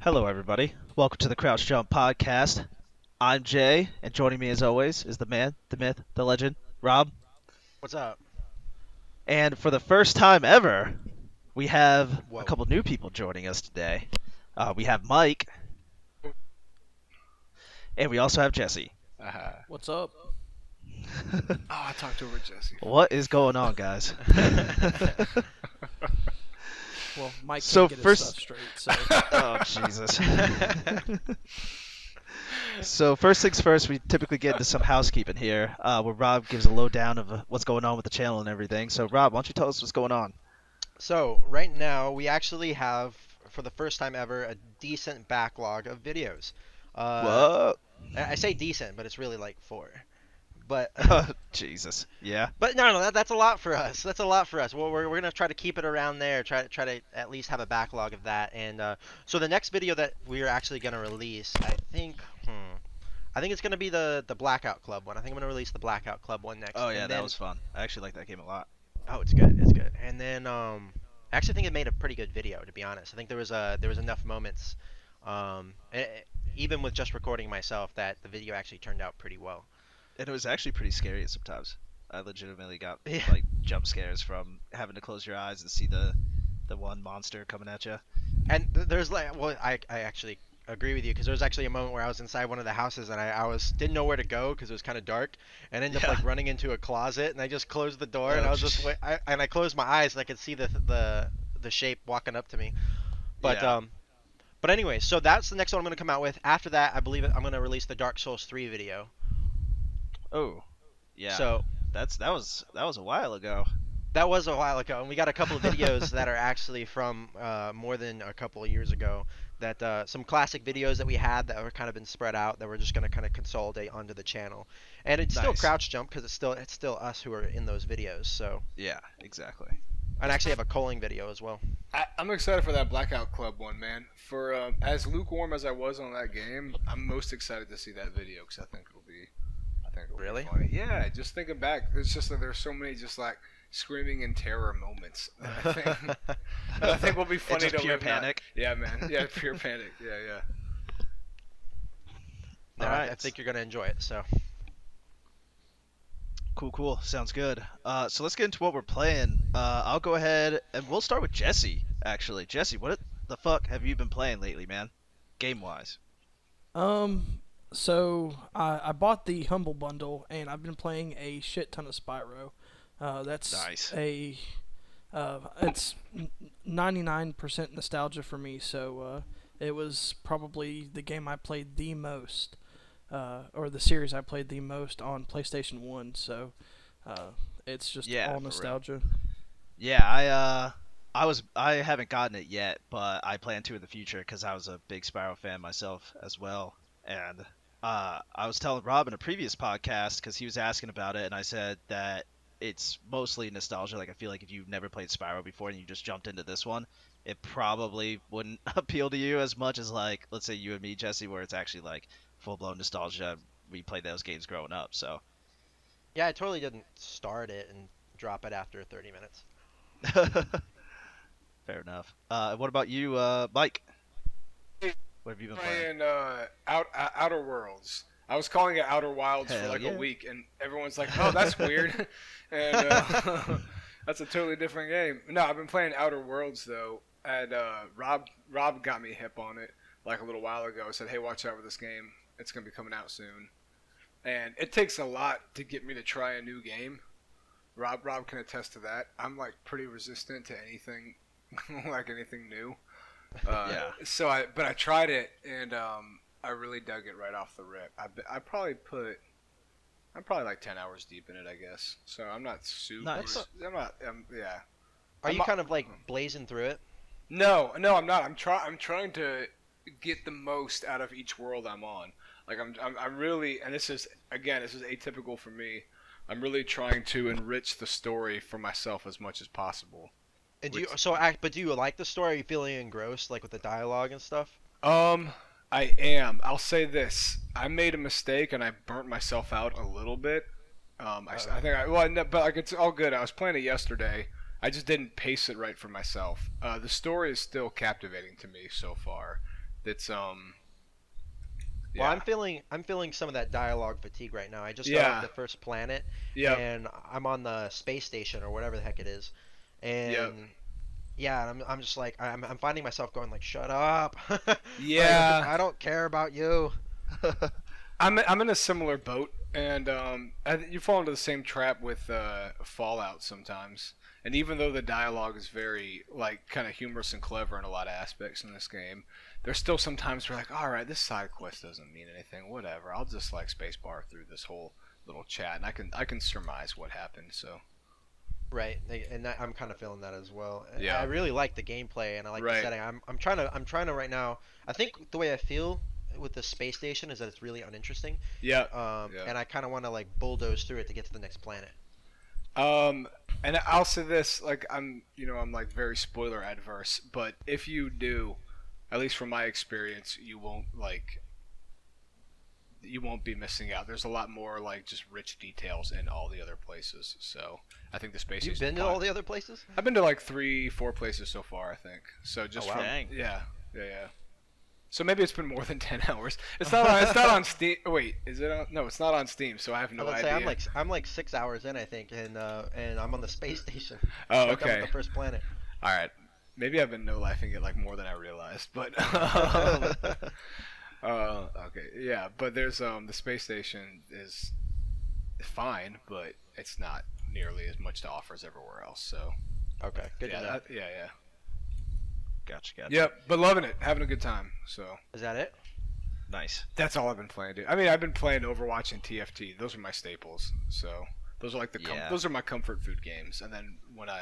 Hello, everybody. Welcome to the Crouch Jump Podcast. I'm Jay, and joining me as always is the man, the myth, the legend, Rob. What's up? And for the first time ever, we have a Whoa. couple new people joining us today. We have Mike, and we also have Jesse. What's up? I talked over Jesse. What is going on, guys? Well, Mike So can't get his first- stuff straight, so Oh, Jesus. So first things first, we typically get into some housekeeping here, where Rob gives a lowdown of what's going on with the channel and everything. So Rob, why don't you tell us what's going on? So, right now, we actually have, for the first time ever, a decent backlog of videos. Whoa. I say decent, but it's really like four. But Jesus. Yeah. but no, that's a lot for us. That's a lot for us. Well, we're gonna try to keep it around there. Try to at least have a backlog of that. And so the next video that we're actually gonna release, I think it's gonna be the Blackout Club one. I think I'm gonna release the Blackout Club one next. Oh yeah, And that then- was fun. I actually like that game a lot. Oh, it's good. It's good. And then I actually think it made a pretty good video, to be honest. I think there was enough moments, even with just recording myself, that the video actually turned out pretty well. And it was actually pretty scary at sometimes. I legitimately got Yeah. like jump scares from having to close your eyes and see the one monster coming at you. And there's like, well, I actually agree with you, because there was actually a moment where I was inside one of the houses and I didn't know where to go because it was kind of dark, and ended up Yeah. like running into a closet, and I just closed the door and Oh, I was just I closed my eyes and I could see the shape walking up to me. But Yeah. but anyway, so that's the next one I'm gonna come out with. After that, I believe I'm gonna release the Dark Souls 3 video. Oh. Yeah. So that was a while ago. that was a while ago, and we got a couple of videos that are actually from more than a couple of years ago. That some classic videos that we had that were kind of been spread out that we're just gonna kind of consolidate onto the channel, and it's still Nice. Crouch Jump because it's still us who are in those videos. So Yeah, exactly. and I actually have a culling video as well. I'm excited for that Blackout Club one, man. For as lukewarm as I was on that game, I'm most excited to see that video because I think it'll be Really? funny. Yeah, just thinking back, it's just that there's so many just like screaming in terror moments. I think will be funny It's just to pure live that- panic. Yeah, man. Yeah, pure panic. Yeah. No, Alright. I think you're gonna enjoy it. So Cool. Sounds good. So let's get into what we're playing. I'll go ahead and we'll start with Jesse. Actually, Jesse, what the fuck have you been playing lately, man? Game wise. so I bought the Humble Bundle and I've been playing a shit ton of Spyro. That's Nice. it's 99% nostalgia for me. So it was probably the game I played the most, or the series I played the most on PlayStation 1. So it's just Yeah, for all real. nostalgia. Yeah, I haven't gotten it yet, but I plan to in the future because I was a big Spyro fan myself as well. And I was telling Rob in a previous podcast because he was asking about it, and I said that it's mostly nostalgia. Like I feel like if you've never played Spyro before and you just jumped into this one, it probably wouldn't appeal to you as much as like let's say you and me, Jesse, where it's actually like full blown nostalgia. We played those games growing up, so. yeah, I totally didn't start it and drop it after 30 minutes. Fair enough. What about you, Mike? What have you been playing? Playing Outer Worlds. I was calling it Outer Wilds for Hell like yeah. a week, and everyone's like, "Oh, that's weird," and that's a totally different game. No, I've been playing Outer Worlds though, and Rob got me hip on it like a little while ago. Said, "Hey, watch out for this game. It's gonna be coming out soon." And it takes a lot to get me to try a new game. Rob can attest to that. I'm like pretty resistant to anything, like anything new. Yeah. So I tried it and I really dug it right off the rip. I'm probably like 10 hours deep in it, I guess. So I'm not super. Nice. Yeah. Are you I'm- kind of like blazing through it? No, I'm not. I'm trying to get the most out of each world I'm on. Like I'm really, and this is atypical for me. I'm really trying to enrich the story for myself as much as possible. And do you Which- but do you like the story? Are you feeling engrossed like with the dialogue and stuff? I am. I'll say this: I made a mistake and I burnt myself out a little bit. I think but like it's all good. I was playing it yesterday. I just didn't pace it right for myself. The story is still captivating to me so far. That's Well, yeah. I'm feeling some of that dialogue fatigue right now. I just got off Yeah. the first planet, Yep. and I'm on the space station or whatever the heck it is, Yep. and yeah, I'm just like I'm finding myself going like, shut up, like Yeah. I don't care about you. I'm in a similar boat, and you fall into the same trap with Fallout sometimes. And even though the dialogue is very like kind of humorous and clever in a lot of aspects in this game, there's still sometimes we're like, all right, this side quest doesn't mean anything. Whatever, I'll just like spacebar through this whole little chat, and I can surmise what happened. So Right, and I'm kind of feeling that as well. yeah, I really like the gameplay and I like the right, setting. I'm trying to right now. I think the way I feel with the space station is that it's really uninteresting. yeah, yeah. And I kind of want to like bulldoze through it to get to the next planet. Um, and I'll say this, like I'm like very spoiler adverse, but if you do, at least from my experience, you won't be missing out. There's a lot more like just rich details in all the other places. So I think the space You've station been to all the other places? I've been to like 3, 4 places so far. I think so. Oh, wow. Dang. Yeah, yeah, yeah. So maybe it's been more than 10 hours. It's not on. It's not on Steam. Wait, is it on? No, it's not on Steam. So I have I no would idea. say I'm like 6 hours in, I think, and I'm on the space station. Oh, Like, I'm okay. at the first planet. All right. Maybe I've been no lifing it like more than I realized, but okay, yeah. But there's the space station is fine, but it's not nearly as much to offer as everywhere else. So Okay, good yeah, to know. yeah. Gotcha. Yep, but loving it, having a good time. So Is that it? Nice. that's all I've been playing, dude. I mean, I've been playing Overwatch and TFT. Those are my staples. So those are like Yeah. those are my comfort food games. And then when I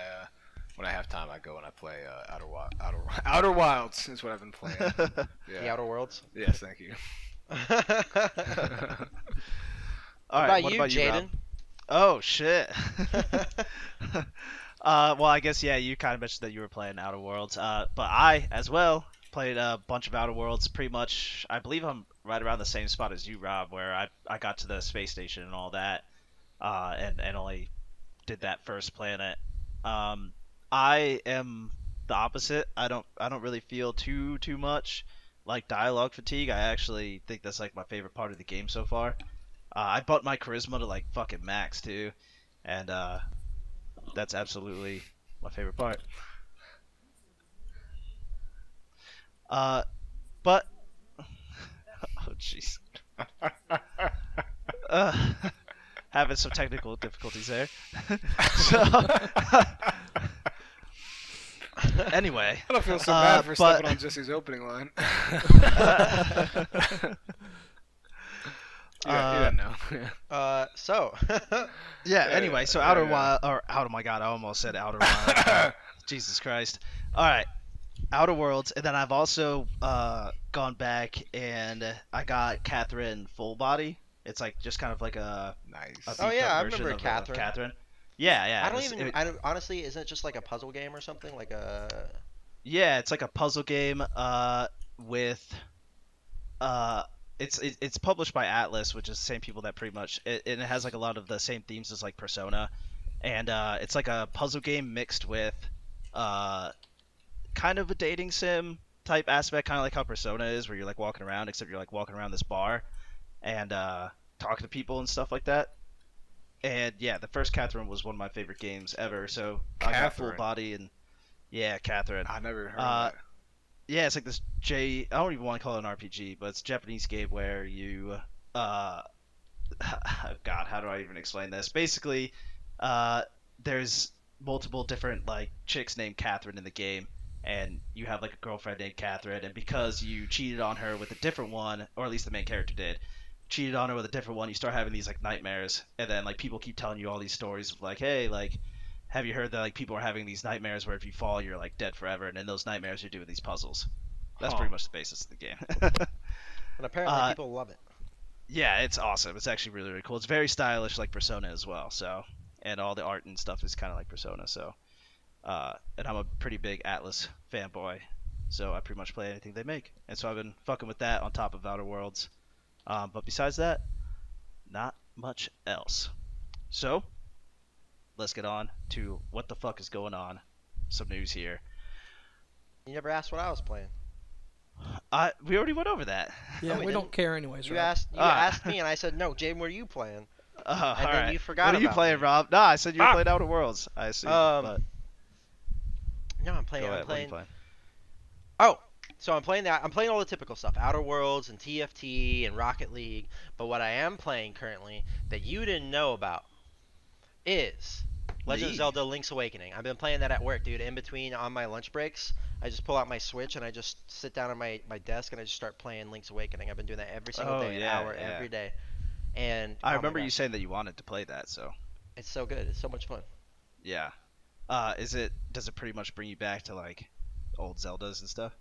have time, I go and I play Outer Wilds is what I've been playing. The Yeah. Outer Worlds. Yes, thank you. All right. What about What you, about you, Rob? Jaden? Oh shit. Well, I guess yeah. You kind of mentioned that you were playing Outer Worlds. But I as well played a bunch of Outer Worlds. Pretty much, I believe I'm right around the same spot as you, Rob, where I got to the space station and all that, and only did that first planet. I am the opposite. I don't really feel too much like dialogue fatigue. I actually think that's like my favorite part of the game so far. I bumped my charisma to like fucking max too, and that's absolutely my favorite part. But oh jeez, uh, having some technical difficulties there. So anyway, I don't feel so bad for but stepping on Jesse's opening line. You didn't know. So. yeah. Yeah, Anyway, so yeah, Outer yeah. Wild, or oh my god, I almost said Outer Wild. Jesus Christ. All right, Outer Worlds, and then I've also gone back and I got Catherine Full Body. It's like just kind of like a Nice. Oh, beefed yeah, up I version remember of, Catherine. Catherine. Yeah, yeah. I don't even. I don't, honestly, isn't it just like a puzzle game or something? Like a. Yeah, it's like a puzzle game with it's published by Atlas, which is the same people that pretty much and it has like a lot of the same themes as like Persona, and it's like a puzzle game mixed with kind of a dating sim type aspect, kind of like how Persona is, where you're like walking around, except you're like walking around this bar and talking to people and stuff like that. And yeah, the first Catherine was one of my favorite games ever. So I got Full Catherine. Body and yeah, Catherine. I never heard Uh, of that. Yeah, it's like this I don't even want to call it an RPG, but it's a Japanese game where you God, how do I even explain this? Basically, there's multiple different like chicks named Catherine in the game, and you have like a girlfriend named Catherine, and because you cheated on her with a different one, or at least the main character did, cheated on her with a different one, you start having these like nightmares, and then like people keep telling you all these stories of like, hey, like, have you heard that like people are having these nightmares where if you fall, you're like dead forever, and in those nightmares you're doing these puzzles. That's Huh. pretty much the basis of the game. And apparently Uh, people love it. Yeah, it's awesome. It's actually really, really cool. It's very stylish, like Persona as well. So, and all the art and stuff is kind of like Persona. So, and I'm a pretty big Atlas fanboy, so I pretty much play anything they make. And so I've been fucking with that on top of Outer Worlds. But besides that, not much else. So, let's get on to what the fuck is going on. Some news here. You never asked what I was playing. We already went over that. Yeah, we we don't didn't. care anyways, You Rob. asked me, and I said no. Jaden, what are you playing? All And then right. you forgot What are you about playing, me. Rob? No, I said you were Ah! playing Outer Worlds. I assume, Um, but no, I'm playing. go I'm ahead. What are you playing. playing? Oh, so I'm playing that. I'm playing all the typical stuff, Outer Worlds and TFT and Rocket League. But what I am playing currently that you didn't know about is Legend of Me. Zelda: Link's Awakening. I've been playing that at work, dude. In between on my lunch breaks, I just pull out my Switch and I just sit down on my desk and I just start playing Link's Awakening. I've been doing that every single Oh day, an yeah, hour yeah. every day. And I oh my remember you god, saying that you wanted to play that, so it's so good. It's so much fun. yeah. Does it pretty much bring you back to like old Zeldas and stuff?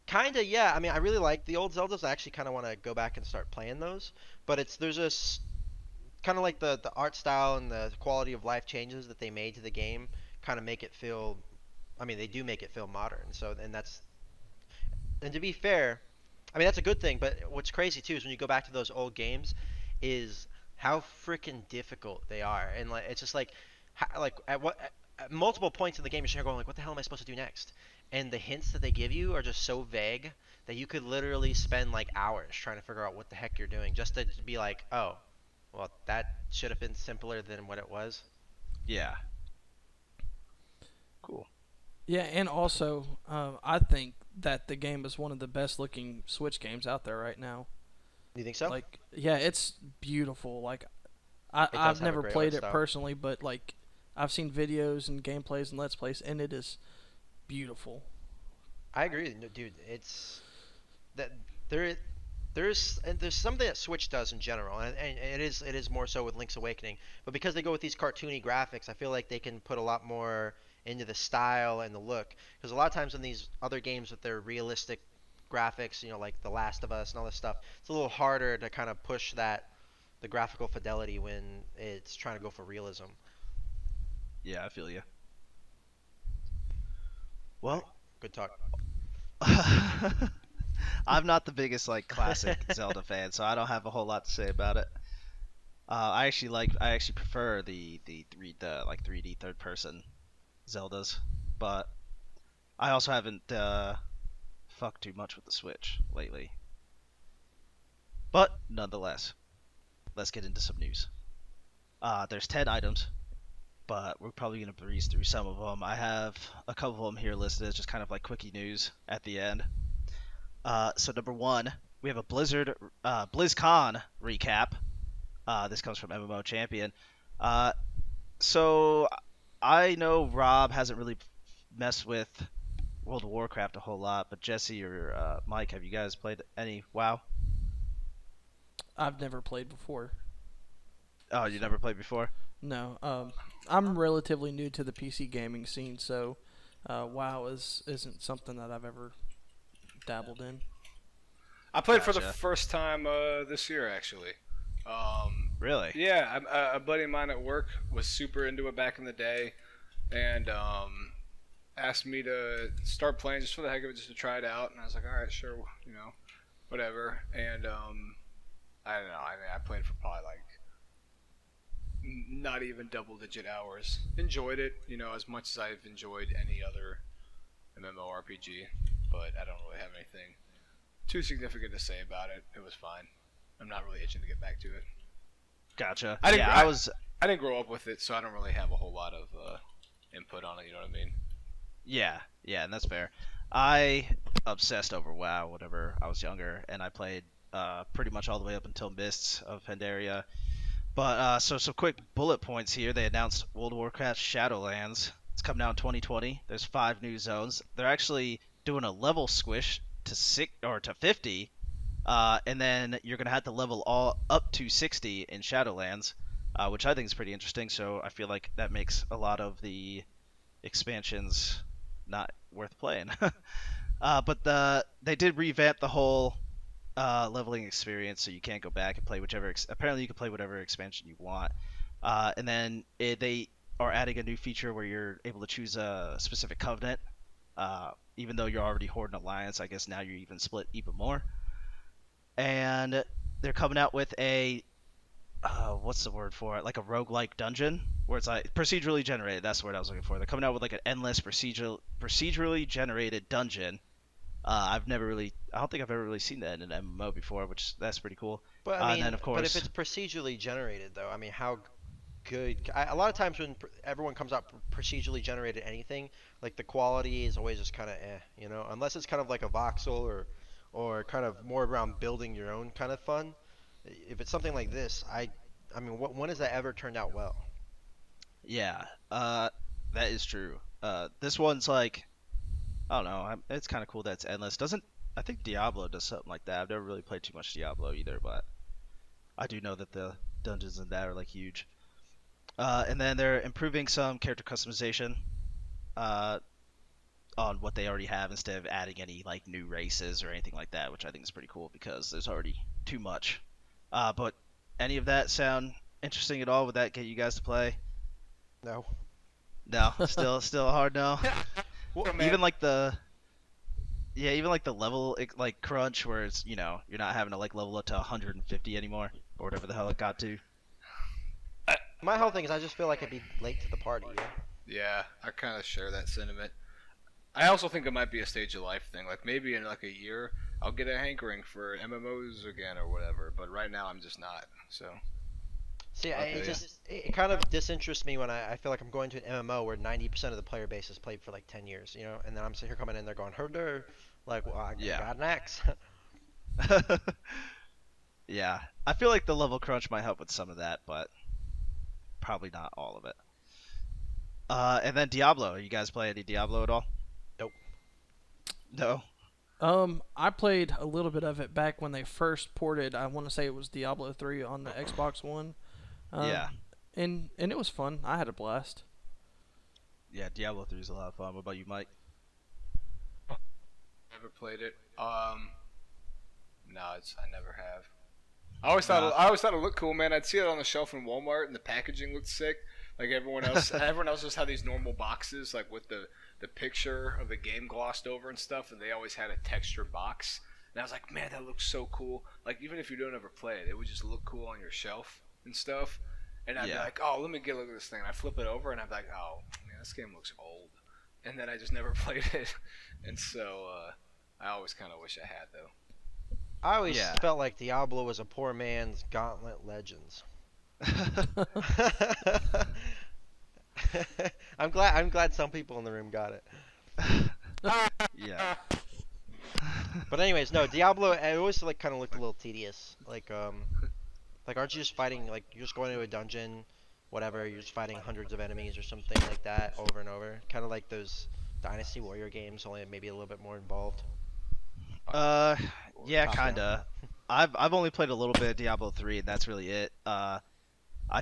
Kinda, yeah. I mean, I really like the old Zeldas. I actually kind of want to go back and start playing those. But there's just kind of like the art style and the quality of life changes that they made to the game kind of make it feel. I mean, they do make it feel modern. So and to be fair, I mean that's a good thing. But what's crazy too is when you go back to those old games, is how freaking difficult they are. And like it's just like, like at multiple points in the game you're going like, what the hell am I supposed to do next? And the hints that they give you are just so vague that you could literally spend like hours trying to figure out what the heck you're doing just to be like, oh, well, that should have been simpler than what it was. Yeah. Cool. Yeah, and also, I think that the game is one of the best looking Switch games out there right now. Do you think so? Like, yeah, it's beautiful. Like, It does I've have a never great played art it style. personally, but like, I've seen videos and gameplays and let's plays, and it is beautiful. I agree, dude. It's that there there's something that Switch does in general, and it is more so with Link's Awakening. But because they go with these cartoony graphics, I feel like they can put a lot more into the style and the look. Because a lot of times in these other games with their realistic graphics, like The Last of Us and all this stuff, it's a little harder to kind of push the graphical fidelity when it's trying to go for realism. Yeah, I feel you. Right. Well, Good talk. I'm not the biggest like classic Zelda fan, so I don't have a whole lot to say about it. I actually prefer the like 3D third person Zeldas, but I also haven't fucked too much with the Switch lately. But nonetheless, let's get into some news. There's 10 items, but we're probably gonna breeze through some of them. I have a couple of them here listed as just kind of like quickie news at the end. So number one, we have a BlizzCon recap. This comes from MMO Champion. So I know Rob hasn't really messed with World of Warcraft a whole lot, but Jesse or Mike, have you guys played any WoW? I've never played before. Oh, you never played before? No, I'm relatively new to the PC gaming scene, so WoW isn't something that I've ever dabbled in. I played for the Gotcha. first time this year, actually. Really? Yeah, a buddy of mine at work was super into it back in the day, and asked me to start playing just for the heck of it, just to try it out. And I was like, all right, sure, whatever. And I don't know. I mean, I played for probably like not even double-digit hours. Enjoyed it, as much as I've enjoyed any other MMORPG, but I don't really have anything too significant to say about it. It was fine. I'm not really itching to get back to it. Gotcha. I didn't, Yeah, I, I was. I didn't grow up with it, so I don't really have a whole lot of input on it. You know what I mean? Yeah, and that's fair. I obsessed over WoW whenever I was younger, and I played pretty much all the way up until Mists of Pandaria. But so some quick bullet points here. They announced World of Warcraft Shadowlands. It's coming out in 2020. There's 5 new zones. They're actually doing a level squish to 50, and then you're gonna have to level all up to 60 in Shadowlands, which I think is pretty interesting. So I feel like that makes a lot of the expansions not worth playing. But they did revamp the whole leveling experience, so you can't go back and play whichever. Apparently, you can play whatever expansion you want. And then they are adding a new feature where you're able to choose a specific covenant. Even though you're already Horde and Alliance, I guess now you're even split even more. And they're coming out with a what's the word for it? Like a roguelike dungeon, where it's like procedurally generated. That's the word I was looking for. They're coming out with like an endless procedurally generated dungeon, I don't think I've ever really seen that in an MMO before, which that's pretty cool. But I And then mean, of but if course, it's procedurally generated, though, I mean, how good? A lot of times when everyone comes out procedurally generated anything, like the quality is always just kind of you know, unless it's kind of like a voxel or kind of more around building your own kind of fun. If it's something like this, I mean, when has that ever turned out well? yeah, that is true. This one's like, I don't know, it's kind of cool that it's endless. Doesn't I think Diablo does something like that. I've never really played too much Diablo either, but I do know that the dungeons in that are like huge. And then they're improving some character customization uh, on what they already have instead of adding any like new races or anything like that, which I think is pretty cool because there's already too much. But any of that sound interesting at all? Would that get you guys to play? No. No, still a hard no. Well, Even like the yeah, even like the level like crunch where it's you're not having to like level up to 150 anymore or whatever the hell it got to. my whole thing is I just feel like I'd be late to the party. You know? Yeah, I kind of share that sentiment. I also think it might be a stage of life thing. Like maybe in like a year, I'll get a hankering for MMOs again or whatever. But right now, I'm just not. So See, Okay, it yeah. just it kind of disinterests me when I feel like I'm going to an MMO where 90% of the player base has played for like 10 years, you know, and then I'm sitting here coming in there going herder, like, well, I Yeah. got an axe. Yeah, I feel like the level crunch might help with some of that, but probably not all of it. And then Diablo. You guys play any Diablo at all? Nope. No. I played a little bit of it back when they first ported. I want to say it was Diablo 3 on the Xbox One. Yeah. And it was fun. I had a blast. Yeah, Diablo 3 is a lot of fun. What about you, Mike? Never played it. No, I never have. Nah. I always thought it looked cool, man. I'd see it on the shelf in Walmart, and the packaging looked sick. Like everyone else, everyone else just had these normal boxes, like with the picture of the game glossed over and stuff, and they always had a textured box. And I was like, man, that looks so cool. Like even if you don't ever play it, it would just look cool on your shelf and stuff. And I'd be Yeah. like, oh, let me get a look at this thing. And I flip it over, and I'd be like, oh, man, this game looks old. And then I just never played it, and so I always kind of wish I had though. I always Yeah. felt like Diablo was a poor man's Gauntlet Legends. I'm glad some people in the room got it. Yeah. But anyways, no, Diablo it always like kind of looked a little tedious. Like aren't you just fighting like you're just going to a dungeon, whatever, you're just fighting hundreds of enemies or something like that over and over. Kind of like those Dynasty Warrior games, only maybe a little bit more involved. Uh, Or yeah, top down. kinda. I've only played a little bit of Diablo 3, and that's really it. I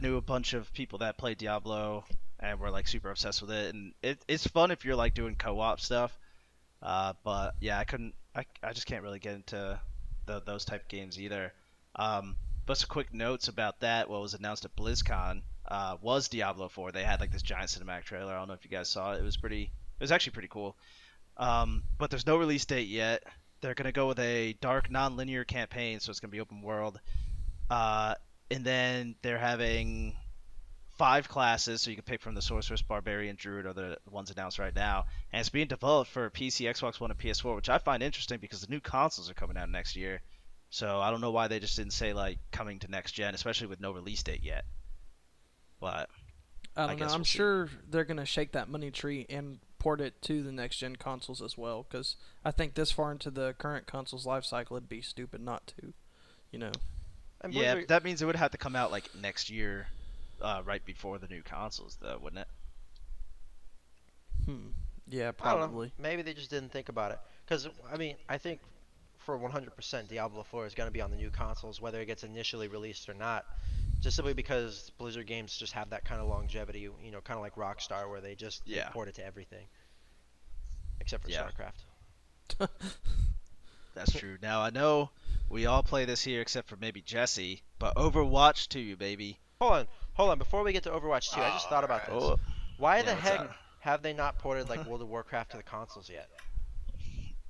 knew a bunch of people that played Diablo and were like super obsessed with it, and it's fun if you're like doing co-op stuff. But yeah, I just can't really get into those type of games either. But some quick notes about that. What was announced at BlizzCon was Diablo 4. They had like this giant cinematic trailer. I don't know if you guys saw it. It was actually pretty cool. But there's no release date yet. They're gonna go with a dark, non-linear campaign, so it's gonna be open world. And then they're having 5 classes, so you can pick from the Sorceress, Barbarian, Druid, or the ones announced right now. And it's being developed for PC, Xbox One, and PS4, which I find interesting because the new consoles are coming out next year. So I don't know why they just didn't say like coming to next gen, especially with no release date yet. But I don't know. guess I'm we'll see. sure they're going to shake that money tree and port it to the next gen consoles as well, because I think this far into the current console's life cycle, it'd be stupid not to, you know. And Yeah, Blizzard, that means it would have to come out like next year, right before the new consoles, though, wouldn't it? Yeah, I don't know. probably. Maybe they just didn't think about it. Because, I mean, I think for 100% Diablo 4 is going to be on the new consoles, whether it gets initially released or not. Just simply because Blizzard games just have that kind of longevity, you know, kind of like Rockstar, where they just Yeah. port it to everything. Except for Yeah. StarCraft. That's true. Now I know we all play this here except for maybe Jesse, but Overwatch 2, baby. Hold on. Before we get to Overwatch 2, I just thought about this. Oh, Why yeah, the what's heck up? have they not ported like World of Warcraft to the consoles yet?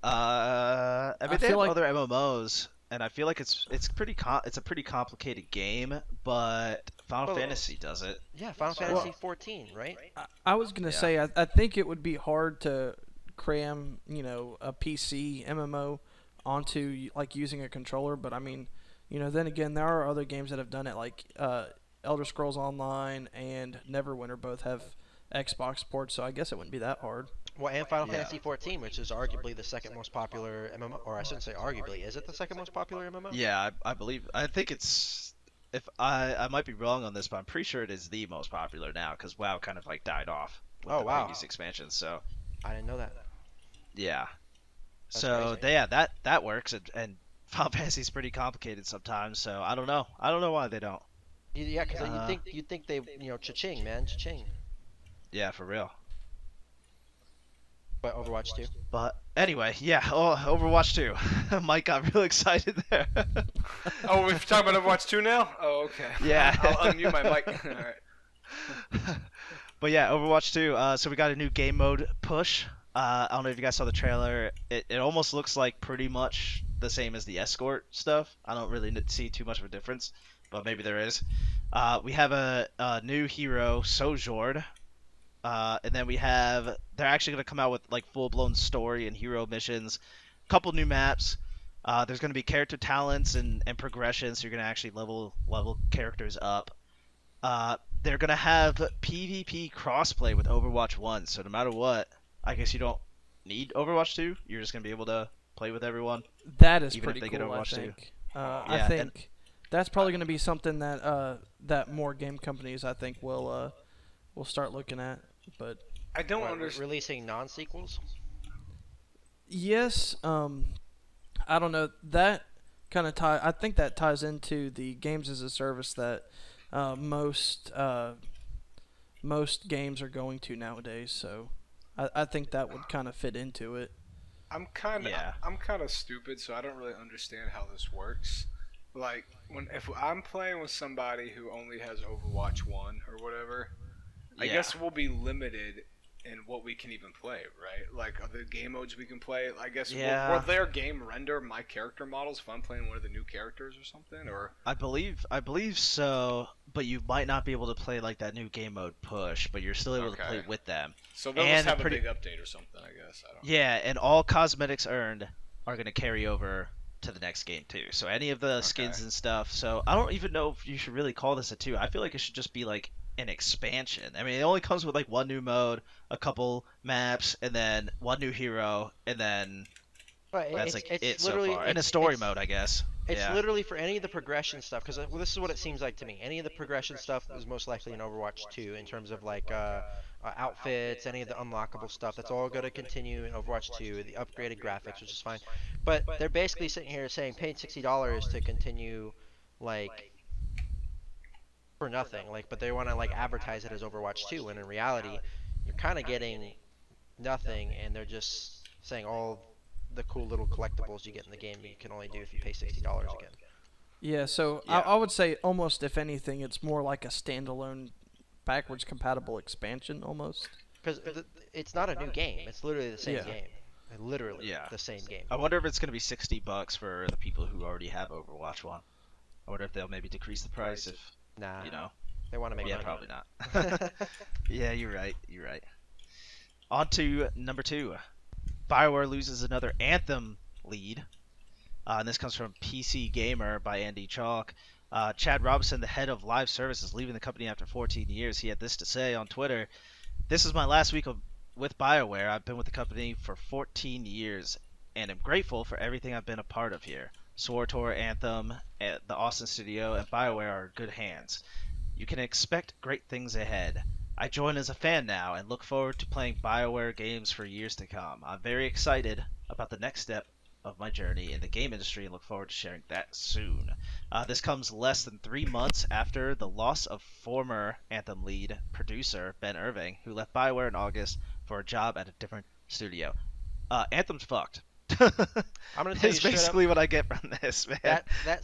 I mean I they feel have like- other MMOs, and I feel like it's a pretty complicated game, but Final Well, Fantasy does it. Yeah, Final Fantasy 14, right? I was going to Yeah. say, I think it would be hard to cram a PC MMO onto like using a controller, but I mean, then again, there are other games that have done it, like Elder Scrolls Online and Neverwinter both have Xbox ports, so I guess it wouldn't be that hard. Well, and Final Yeah. Fantasy 14, which is arguably the second most popular MMO, or I shouldn't say arguably, is it the second most popular MMO? Yeah, I believe. I think it's. If I might be wrong on this, but I'm pretty sure it is the most popular now because WoW kind of like died off with Oh, the wow. previous expansions. So I didn't know that. yeah. That's So crazy. yeah, that works, and Final Fantasy's pretty complicated sometimes. So I don't know. I don't know why they don't. Yeah, because Uh, you'd think they, cha-ching, man, cha-ching. Yeah, for real. But Overwatch 2. But anyway, yeah. Oh, Overwatch 2. Mike got real excited there. Oh, we're talking about Overwatch 2 now? Oh, okay. Yeah. I'll unmute my mic. All right. But yeah, Overwatch 2. So we got a new game mode push. I don't know if you guys saw the trailer. It almost looks like pretty much the same as the escort stuff. I don't really see too much of a difference, but maybe there is. We have a new hero, Sojourn. And then they're actually going to come out with like full-blown story and hero missions, couple new maps. There's going to be character talents and progression, so you're going to actually level characters up. They're going to have PvP crossplay with Overwatch 1, so no matter what, I guess you don't need Overwatch 2. You're just going to be able to play with everyone. That is Even if pretty they get cool, I Overwatch 2. think. I Yeah, think that's probably going to be something that more game companies, I think, will start looking at. But I don't What, understand. releasing non-sequels? yes, I don't know. That kind of I think that ties into the games as a service that most games are going to nowadays. So I think that would kind of fit into it. Yeah. I'm kind of stupid, so I don't really understand how this works. Like if I'm playing with somebody who only has Overwatch 1 or whatever, I Yeah. guess we'll be limited in what we can even play, right? Like the game modes we can play. I guess Yeah. will their game render my character models if I'm playing one of the new characters or something? Or I believe so, but you might not be able to play like that new game mode push, but you're still able to play Okay. with them. so they'll And just have pretty- a big update or something, I guess. I don't know. Yeah, and all cosmetics earned are going to carry over to the next game too. So any of the skins Okay. and stuff. So I don't even know if you should really call this a 2. I feel like it should just be like an expansion. I mean, it only comes with like one new mode, a couple maps, and then one new hero, and then But that's like it so literally far. And a story mode, I guess. It's Yeah. literally for any of the progression stuff, because this is what it seems like to me. Any of the progression stuff is most likely in Overwatch 2 in terms of like outfits, any of the unlockable stuff. That's all going to continue in Overwatch 2. The upgraded graphics, which is fine. But they're basically sitting here saying paying $60 to continue, like, for nothing. Like, but they want to like advertise it as Overwatch 2, when in reality, you're kind of getting nothing, and they're just saying all the cool little collectibles you get in the game you can only do if you pay $60 again. Yeah, so Yeah. I would say almost, if anything, it's more like a standalone, backwards compatible expansion almost. Because it's not a new game. It's literally the same Yeah. game. Literally Yeah. the same game. I wonder if it's going to be $60 for the people who already have Overwatch 1. I wonder if they'll maybe decrease the price if, Nah, you know. they want to make Yeah, money. probably not. Yeah, you're right. You're right. On to number 2. BioWare loses another Anthem lead. And this comes from PC Gamer by Andy Chalk. Chad Robinson, the head of live services, leaving the company after 14 years. He had this to say on Twitter: "This is my last week with BioWare. I've been with the company for 14 years and am grateful for everything I've been a part of here. SWTOR, Anthem, the Austin studio, and BioWare are in good hands. You can expect great things ahead. I join as a fan now and look forward to playing BioWare games for years to come. I'm very excited about the next step of my journey in the game industry and look forward to sharing that soon." This comes less than 3 months after the loss of former Anthem lead producer Ben Irving, who left BioWare in August for a job at a different studio. Anthem's fucked. I'm gonna tell you It's straight basically what I get from this, man. that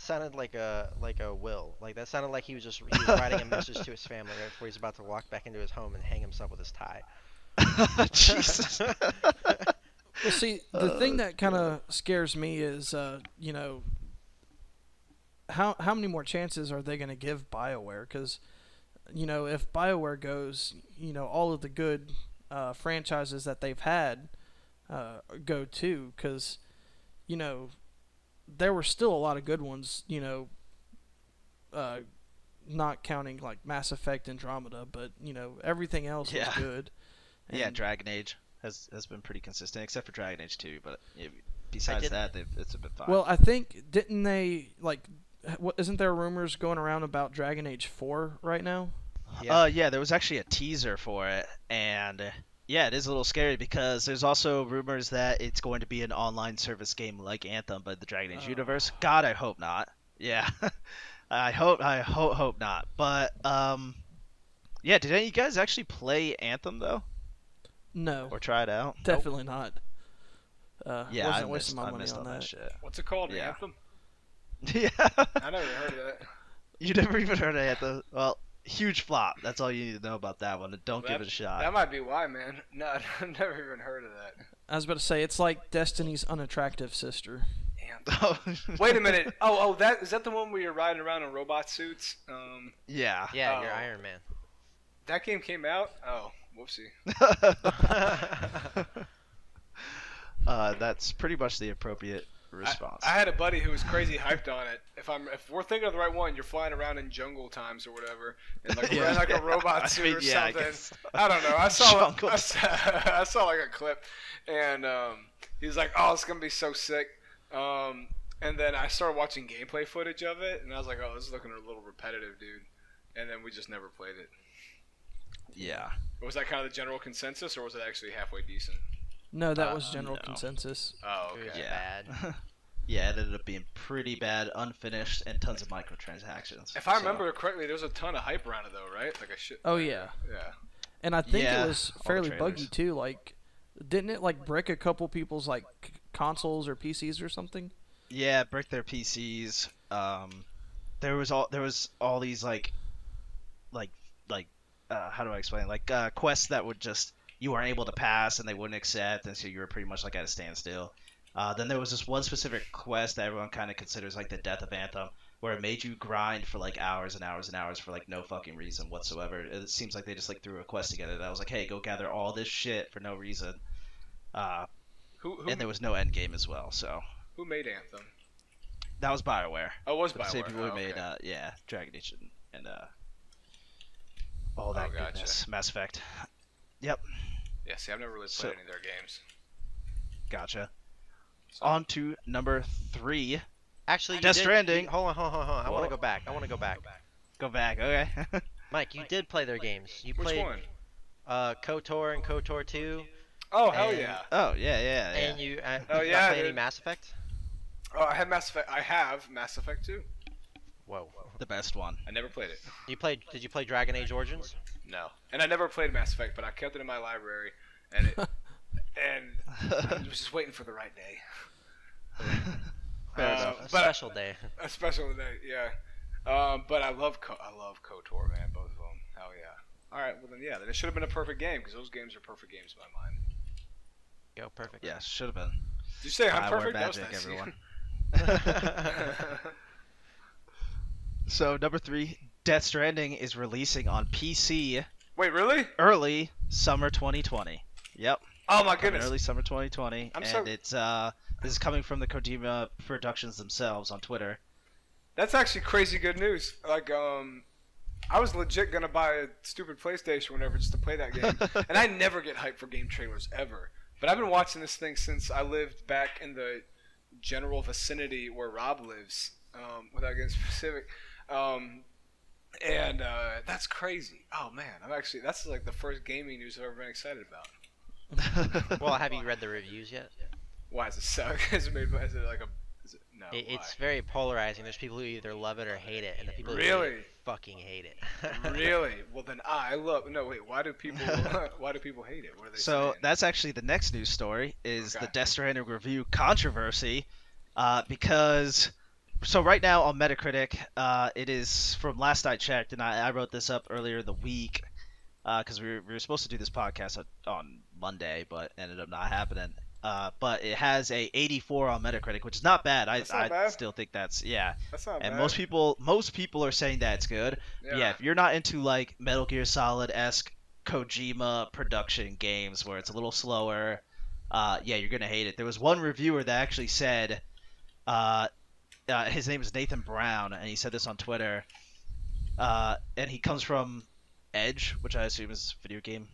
sounded like a will. Like that sounded like he was writing a message to his family right before he's about to walk back into his home and hang himself with his tie. Jesus. Well, see, the thing that kind of scares me is, how many more chances are they going to give BioWare? Because, if BioWare goes, all of the good franchises that they've had go to, because there were still a lot of good ones. Not counting like Mass Effect Andromeda, but everything else was good. Yeah, And Dragon Age has been pretty consistent, except for Dragon Age 2. But besides that, it's been fine. Well, I think didn't they isn't there rumors going around about Dragon Age 4 right now? Yeah, there was actually a teaser for it, and yeah, it is a little scary because there's also rumors that it's going to be an online service game like Anthem, but the Dragon Age universe. God, I hope not. Yeah, I hope not. But yeah, did any of you guys actually play Anthem though? No, Or try it out? definitely not. Yeah, wasn't I wasting my money missed on that. shit. What's it called? Yeah. Anthem? Yeah. I never heard of that. You never even heard of Anthem? Well, huge flop. That's all you need to know about that one. Don't Well, give it a shot. That might be why, man. No, I've never even heard of that. I was about to say it's like Destiny's unattractive sister. Anthem. Wait a minute. Oh, that is that the one where you're riding around in robot suits? Yeah. Yeah, you're Oh. Iron Man. That game came out? Oh, whoopsie. That's pretty much the appropriate response. I had a buddy who was crazy hyped on it. If we're thinking of the right one, you're flying around in jungle times or whatever, and like Yeah. wearing like a robot suit or yeah, I something. guess. I don't know. I saw Jungle I saw like a clip, and he was like, "Oh, it's gonna be so sick." And then I started watching gameplay footage of it, and I was like, "Oh, this is looking a little repetitive, dude." And then we just never played it. Yeah. Was that kind of the general consensus, or was it actually halfway decent? No, that was general no. consensus. Oh, It was okay. Yeah. bad. Yeah, it ended up being pretty bad, unfinished, and tons of microtransactions. If I So- remember correctly, there was a ton of hype around it, though, right? Like a shit. Oh yeah, Yeah. and I think Yeah, it was all the fairly trailers. buggy too. Like, didn't it like break a couple people's like consoles or PCs or something? Yeah, break their PCs. There was all these how do I explain? Quests that would just you weren't able to pass and they wouldn't accept, and so you were pretty much like at a standstill. Then there was this one specific quest that everyone kind of considers like the death of Anthem, where it made you grind for like hours and hours and hours for like no fucking reason whatsoever. It seems like they just like threw a quest together that was like, hey, go gather all this shit for no reason. Who And there was no end game as well, so who made Anthem? that was BioWare. Oh, it was The same BioWare. people Oh, who made okay. Dragon Age and all that Oh, gotcha. goodness. Mass Effect. Yep, Yeah, see, I've never really played So- any of their games. gotcha. So- On to number 3. Actually, you Death did, Stranding. Hold on. I want Whoa. to go back. Go back, okay. Mike, you did play their games. You Which played one? KOTOR and KOTOR 2, Oh, hell and- yeah. Oh yeah. and you Oh, did yeah, not play any dude. Mass Effect. Oh, I have Mass Effect 2. Whoa. The best one. I never played it. Did you play Dragon Age Origins? No. And I never played Mass Effect, but I kept it in my library, and I was just waiting for the right day. Fair Uh, enough. A but- special day. A special day, yeah. But I love KOTOR, man, both of them. Hell yeah. All right, well then, yeah, then it should have been a perfect game because those games are perfect games in my mind. Go perfect. Yeah, should have been. Did you say I'm BioWare perfect? That was magic, nice. everyone. So number 3, Death Stranding is releasing on PC Wait, really? early summer 2020. Yep. Oh my Coming goodness. early summer 2020, I'm and so- it's this is coming from the Kojima Productions themselves on Twitter. That's actually crazy good news. Like, I was legit gonna buy a stupid PlayStation whenever just to play that game, and I never get hyped for game trailers ever. But I've been watching this thing since I lived back in the general vicinity where Rob lives, without getting specific. And that's crazy. Oh man, that's like the first gaming news I've ever been excited about. Well, have you read the reviews yet? Why does it suck? Is it like a? No. It's very polarizing. There's people who either love it or hate it, and the people who Really? hate it fucking hate it. Really? Well, then I love. No, wait. Why do people? Why do people hate it? What are they So saying? that's actually the next news story is Okay. the Death Stranding review controversy, because so right now on Metacritic, it is from last I checked, and I wrote this up earlier in the week, because we were supposed to do this podcast on Monday, but ended up not happening. But it has a 84 on Metacritic, which is not bad. That's not I bad. still think that's yeah. That's not And bad. most people are saying that it's good. Yeah, if you're not into like Metal Gear Solid-esque Kojima production games where it's a little slower, yeah, you're gonna hate it. There was one reviewer that actually said, uh, his name is Nathan Brown, and he said this on Twitter, and he comes from Edge, which I assume is a video game.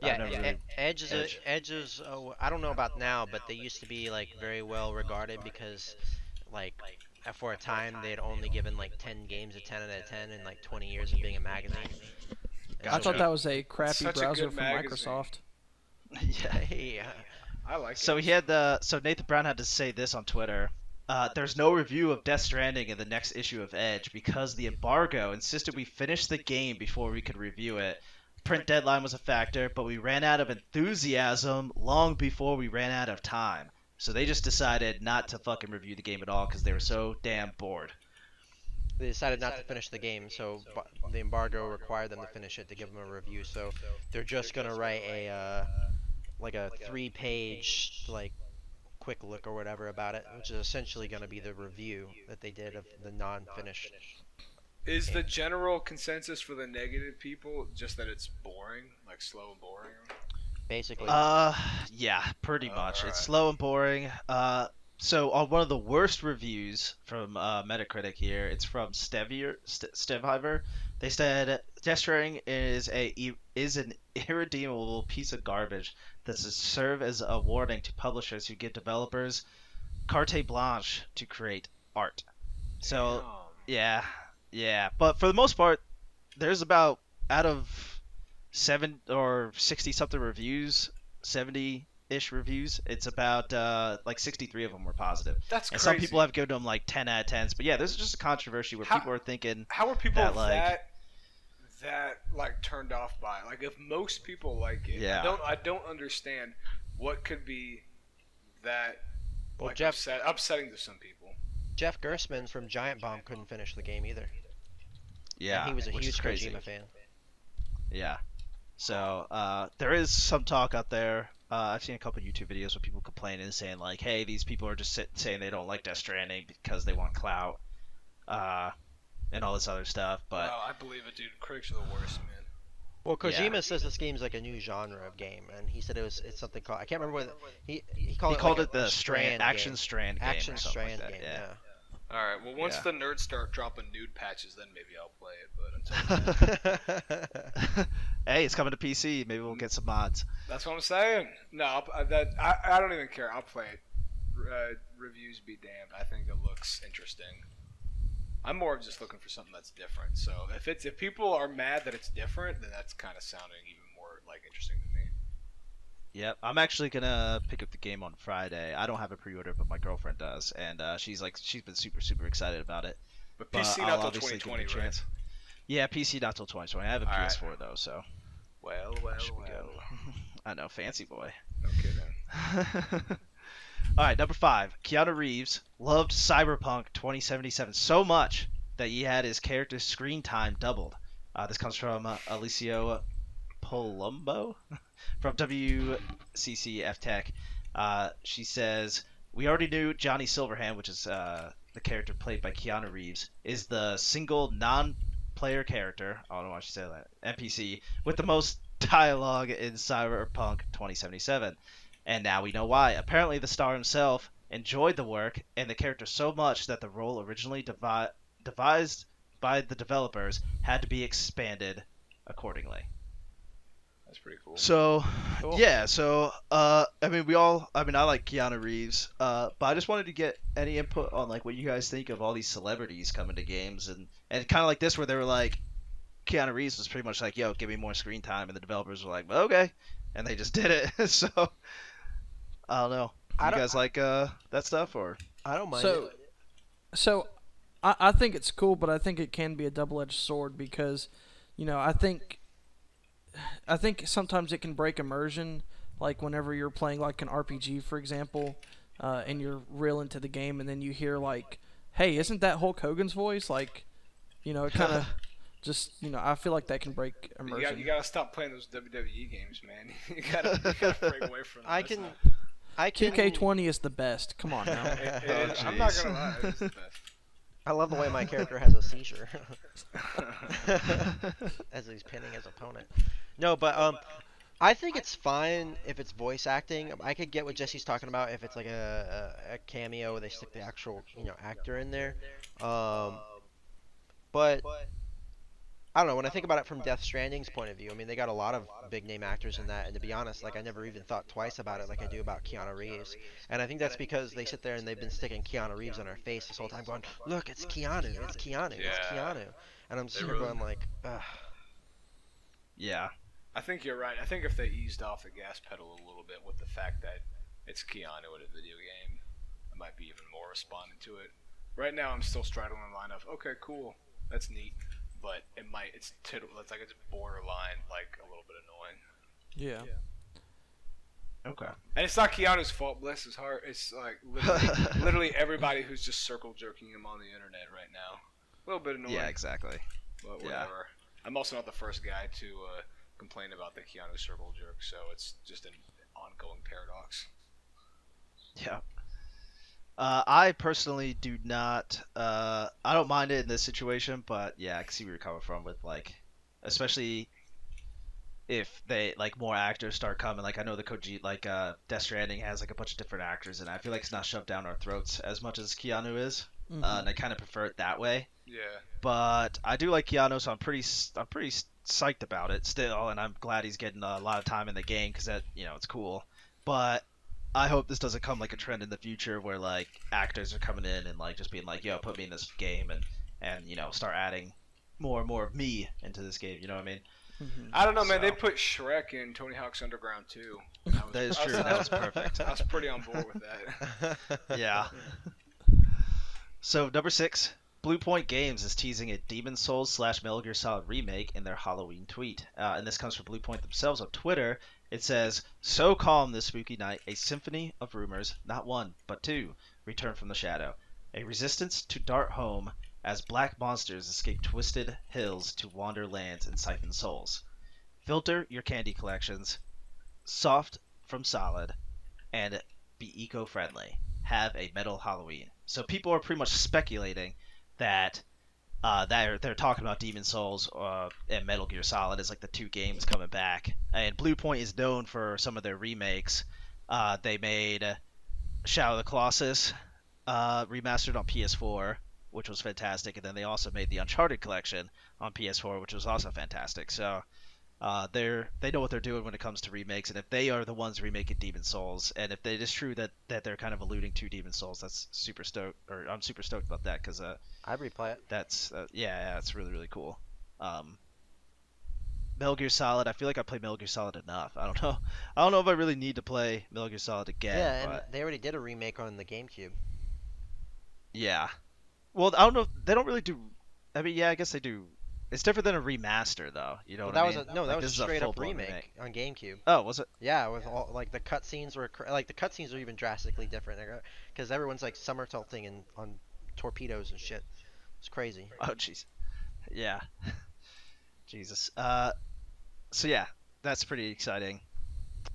I've Yeah, never really Edge is Edge. Edge is I don't know about now, but they used to be like very well regarded because like for a time they had only given like 10 games a 10 out of 10 in like 20 years of being a magazine. And I so thought that was a crappy Such a browser good from magazine. Microsoft. Yeah. yeah. I like So it. he had so Nathan Brown had to say this on Twitter. There's no review of Death Stranding in the next issue of Edge because the embargo insisted we finish the game before we could review it. Print deadline was a factor, but we ran out of enthusiasm long before we ran out of time. So they just decided not to fucking review the game at all because they were so damn bored. They decided not to finish the game, so the embargo required them to finish it to give them a review. So they're just gonna write a like a 3-page like quick look or whatever about it, which is essentially gonna be the review that they did of the non-finished. Is the general consensus for the negative people just that it's boring, like slow and boring? Basically, Yeah, pretty Oh, much. alright. It's slow and boring. So on one of the worst reviews from Metacritic here, it's from Stevhiver. They said Death Stranding is an irredeemable piece of garbage that should serve as a warning to publishers who give developers carte blanche to create art. So Damn. yeah. But for the most part, there's about out of 60 something reviews, 70-ish reviews. It's about like 63 of them were positive. That's And crazy. some people have given them like 10 out of 10s. But yeah, there's just a controversy where How- people are thinking How are people that, like- that like turned off by it? Like if most people like it, Yeah. I don't understand what could be that Well, like Jeff- upsetting to some people. Jeff Gerstmann from Giant Bomb couldn't finish the game either. yeah, And he was a which huge is crazy. Kojima fan. Yeah. So there is some talk out there. I've seen a couple YouTube videos where people complaining and saying like, "Hey, these people are just saying they don't like Death Stranding because they want clout, and all this other stuff." But I believe it, dude. Critics are the worst, man. Well, Kojima Yeah. says this game's like a new genre of game, and he said it's something called, I can't remember what he he called called like it the Strand Action game. Strand game Action or something Strand like that. game. Yeah. Yeah. All right. Well, once Yeah. the nerds start dropping nude patches, then maybe I'll play it. But until then, Hey, it's coming to PC. Maybe we'll get some mods. that's what I'm saying. No, I don't even care. I'll play it. Reviews be damned. I think it looks interesting. I'm more of just looking for something that's different. So if people are mad that it's different, then that's kind of sounding even more like interesting to me. Yep, I'm actually gonna pick up the game on Friday. I don't have a pre-order, but my girlfriend does, and she's been super excited about it. But But PC I'll not till obviously give it a 2020, right? chance. Yeah, PC not till 2020. I have a Alright. PS4 though, so Well, should be good. I know, fancy boy. No kidding. All right, number 5. Keanu Reeves loved Cyberpunk 2077 so much that he had his character's screen time doubled. This comes from Alicio Palumbo from WCCF Tech. She says, "We already knew Johnny Silverhand, which is the character played by Keanu Reeves, is the single non-player character. I don't know why she said that. NPC with the most dialogue in Cyberpunk 2077." And now we know why. Apparently, the star himself enjoyed the work and the character so much that the role originally devised by the developers had to be expanded accordingly. That's pretty cool. So, Cool. yeah. So, I like Keanu Reeves. But I just wanted to get any input on like what you guys think of all these celebrities coming to games and kind of like this where they were like, Keanu Reeves was pretty much like, "Yo, give me more screen time," and the developers were like, "Okay," and they just did it. So. I don't know. Do I you don't- guys like that stuff or? I don't mind So, it. so I think it's cool, but I think it can be a double-edged sword because, I think sometimes it can break immersion, like whenever you're playing like an RPG, for example, and you're real into the game, and then you hear like, "Hey, isn't that Hulk Hogan's voice?" Like, it kind of just, I feel like that can break immersion. You gotta stop playing those WWE games, man. you gotta break away from them. I That's can. not- I can. 2K20 is the best. Come on now. It Oh, is. I'm not jeez. gonna lie. It is the best. I love the way my character has a seizure as he's pinning his opponent. No, but I think it's fine if it's voice acting. I could get what Jesse's talking about if it's like a cameo where they stick the actual actor in there. But I don't know. When I think about it from Death Stranding's point of view, I mean they got a lot of big name actors in that, and to be honest, like I never even thought twice about it like I do about Keanu Reeves. And I think that's because they sit there and they've been sticking Keanu Reeves on our face this whole time, going, "Look, it's Keanu, it's Keanu, it's Keanu," and I'm just here going like, ugh. Yeah. I think you're right. I think if they eased off the gas pedal a little bit with the fact that it's Keanu in a video game, I might be even more responding to it. Right now, I'm still straddling the line of, okay, cool, that's neat, but it's like it's borderline, like a little bit annoying. Yeah. Okay. And it's not Keanu's fault, bless his heart. It's like literally everybody who's just circle jerking him on the internet right now. A little bit annoying. Yeah, exactly. But whatever. I'm also not the first guy to complain about the Keanu circle jerk, so it's just an ongoing paradox. Yeah. I personally do not. I don't mind it in this situation, but yeah, I can see where you're coming from with like, especially if they like more actors start coming. Like I know the Koji Death Stranding has like a bunch of different actors, and I feel like it's not shoved down our throats as much as Keanu is, and I kind of prefer it that way. Yeah. But I do like Keanu, so I'm pretty psyched about it still, and I'm glad he's getting a lot of time in the game because that it's cool. But I hope this doesn't come like a trend in the future where like actors are coming in and like just being like, yo, put me in this game and start adding more and more of me into this game. You know what I mean? I don't know, man. They put Shrek in Tony Hawk's Underground too. That is true. That was perfect. I was pretty on board with that. Yeah. So number 6. Bluepoint Games is teasing a Demon's Souls / Metal Gear Solid remake in their Halloween tweet. And this comes from Bluepoint themselves on Twitter. It says, "So calm this spooky night, a symphony of rumors, not one, but two, return from the shadow. A resistance to dart home as black monsters escape twisted hills to wander lands and siphon souls. Filter your candy collections, soft from solid, and be eco-friendly. Have a metal Halloween." So people are pretty much speculating that they're talking about Demon's Souls and Metal Gear Solid as like the two games coming back. And Bluepoint is known for some of their remakes. They made Shadow of the Colossus remastered on PS4, which was fantastic, and then they also made the Uncharted collection on PS4, which was also fantastic. So they know what they're doing when it comes to remakes, and if they are the ones remaking Demon's Souls, and if it is true that they're kind of alluding to Demon's Souls, I'm super stoked about that because I'd replay it. That's it's really really cool. Metal Gear Solid, I feel like I played Metal Gear Solid enough. I don't know if I really need to play Metal Gear Solid again. Yeah, and but... they already did a remake on the GameCube. Yeah. Well, I don't know. They don't really do. I mean, yeah, I guess they do. It's different than a remaster, though. You know what I mean? That was a straight up remake on GameCube. Oh, was it? Yeah, with all like the cutscenes were the cutscenes are even drastically different because everyone's like somersaulting and on torpedoes and shit. It's crazy. Oh, jeez. Yeah. Jesus. So yeah, that's pretty exciting.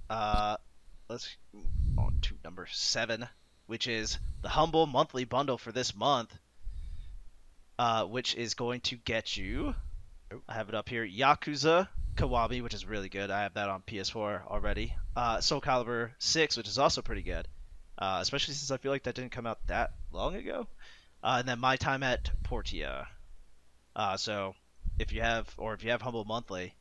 Let's move on to number 7, which is the Humble monthly bundle for this month. Which is going to get you, I have it up here, Yakuza Kiwami, which is really good. I have that on PS4 already. Soul Calibur 6, which is also pretty good, especially since I feel like that didn't come out that long ago. And then My Time at Portia. So if you have Humble monthly,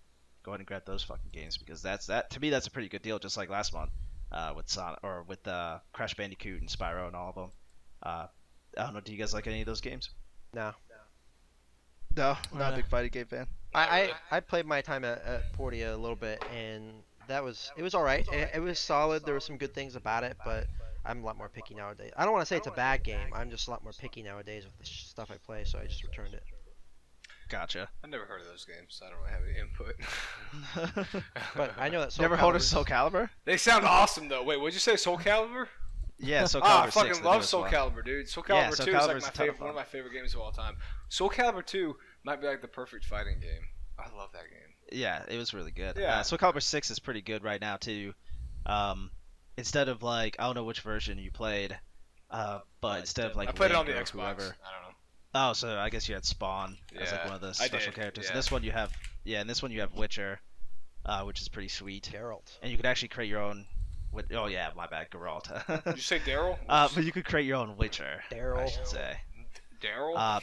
go ahead and grab those fucking games because to me that's a pretty good deal, just like last month with Sonic or with Crash Bandicoot and Spyro and all of them. I don't know. Do you guys like any of those games? No. No, not a big fighting game fan. I played My Time at Portia a little bit, and it was all right. It was solid. There were some good things about it, but I'm a lot more picky nowadays. I don't want to say it's a bad game. I'm just a lot more picky nowadays with the stuff I play, so I just returned it. Gotcha. I've never heard of those games, so I don't really have any input. But I know that Never heard of Soul Calibur? They sound awesome, though. Wait, what'd you say, Soul Calibur? Yeah, Soul Calibur 6. I fucking love Soul Calibur, dude. Soul Calibur 2 is like one of my favorite games of all time. Soul Calibur 2 might be like the perfect fighting game. I love that game. Yeah, it was really good. Yeah. Soul Calibur 6 is pretty good right now, too. Instead of like, I don't know which version you played, but instead of like I played it on Link the or Xbox. whoever, I don't know. Oh, so I guess you had Spawn as like Yeah, one of the I special did, characters. yeah. This one you have, yeah, in this one you have Witcher, which is pretty sweet. Geralt. And you could actually create your own. Oh yeah, my bad, Geralt. Did you say Daryl? But you could create your own Witcher, I Daryl. should say. Daryl?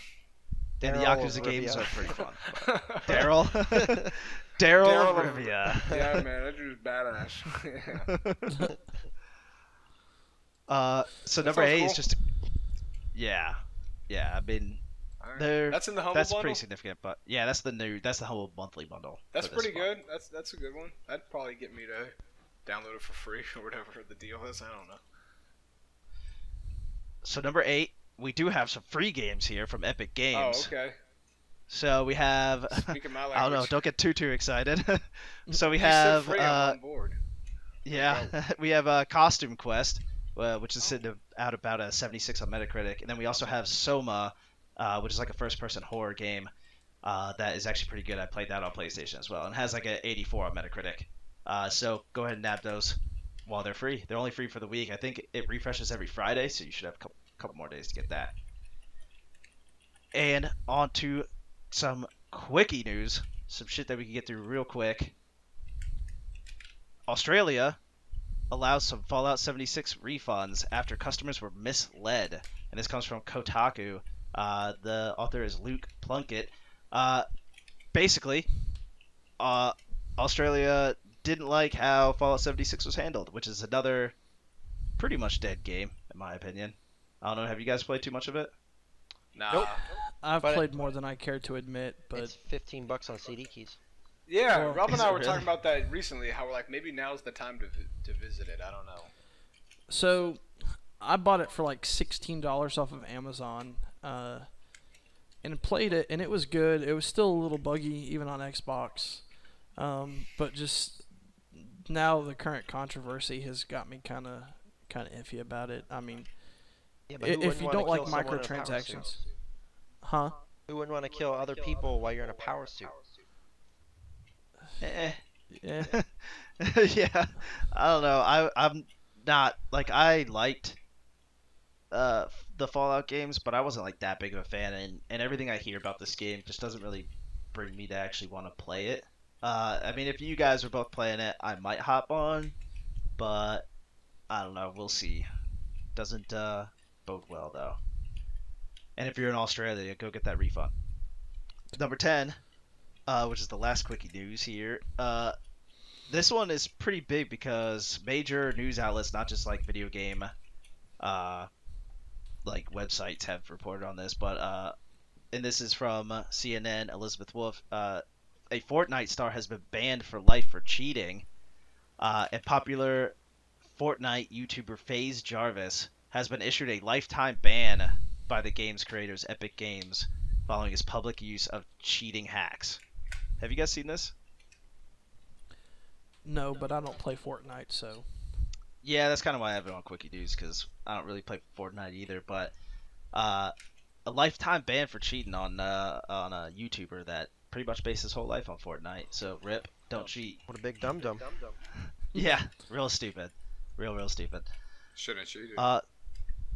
And the Daryl Yakuza of games Rivia. are pretty fun. Daryl. Daryl Daryl of- Rivia. Yeah, man, that dude's badass. So That number sounds 8 is cool. just. Yeah, I mean, Alright. they're That's in the Humble that's Bundle? pretty significant, but yeah, that's the whole monthly bundle. That's for this pretty month. good. That's a good one. That'd probably get me to download it for free or whatever the deal is. I don't know. So number 8, we do have some free games here from Epic Games. Oh, okay. So we have. Speaking my language. I don't know. Don't get too excited. So we You said have. free, I'm on board. Yeah, we have Costume Quest, which is sitting at about a 76 on Metacritic, and then we also have Soma, which is like a first-person horror game that is actually pretty good. I played that on PlayStation as well, and has like an 84 on Metacritic. So go ahead and nab those while they're free. They're only free for the week. I think it refreshes every Friday, so you should have a couple more days to get that. And on to some quickie news, some shit that we can get through real quick. Australia allows some Fallout 76 refunds after customers were misled. And this comes from Kotaku. The author is Luke Plunkett. Basically, Australia didn't like how Fallout 76 was handled, which is another pretty much dead game, in my opinion. I don't know, have you guys played too much of it? Nah. Nope. I've But played more than I care to admit, but It's $15 on CD keys. Yeah, Well, Rob and is I it were talking really? about that recently. How we're like, maybe now's the time to visit it. I don't know. so I bought it for like $16 off of Amazon, and played it, and it was good. It was still a little buggy even on Xbox, but just now the current controversy has got me kind of iffy about it. I mean, Yeah, but who if wouldn't you wanna don't like kill someone in a power suit? microtransactions, huh? Who wouldn't want to kill other people while you're in a power suit? Eh. Yeah. Yeah, I don't know. I'm not like I liked the Fallout games, but I wasn't like that big of a fan, and everything I hear about this game just doesn't really bring me to actually want to play it. I mean, if you guys are both playing it, I might hop on, but I don't know. We'll see. Doesn't bode well though. And if you're in Australia, go get that refund. Number 10, which is the last quickie news here. This one is pretty big because major news outlets, not just like video game, like websites, have reported on this. But and this is from CNN. Elizabeth Wolf. A Fortnite star has been banned for life for cheating. And popular Fortnite YouTuber FaZe Jarvis has been issued a lifetime ban by the game's creators, Epic Games, following his public use of cheating hacks. Have you guys seen this? No, but I don't play Fortnite, so Yeah, that's kind of why I have it on Quickie News, because I don't really play Fortnite either. But a lifetime ban for cheating on a YouTuber that pretty much based his whole life on Fortnite. So rip, don't cheat. What a big dum dum. Yeah, real stupid, real stupid. Shouldn't cheat.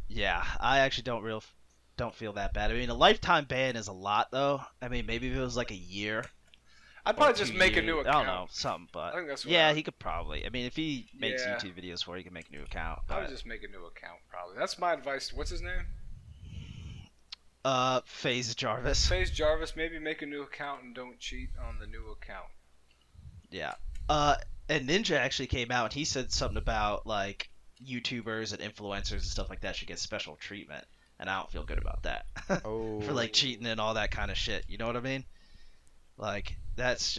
Yeah, I actually don't feel that bad. I mean, a lifetime ban is a lot though. I mean, maybe if it was like a year. I'd or probably just 2 make a years, new I account. don't know, something, but I think that's what yeah, I- he could probably. I mean, if he makes Yeah. YouTube videos for it, he can make a new account. I would But, just make a new account, probably. That's my advice. What's his name? FaZe Jarvis. FaZe Jarvis. Maybe make a new account and don't cheat on the new account. Yeah. And Ninja actually came out and he said something about like YouTubers and influencers and stuff like that should get special treatment, and I don't feel good about that. Oh. For like cheating and all that kind of shit. You know what I mean? Like that's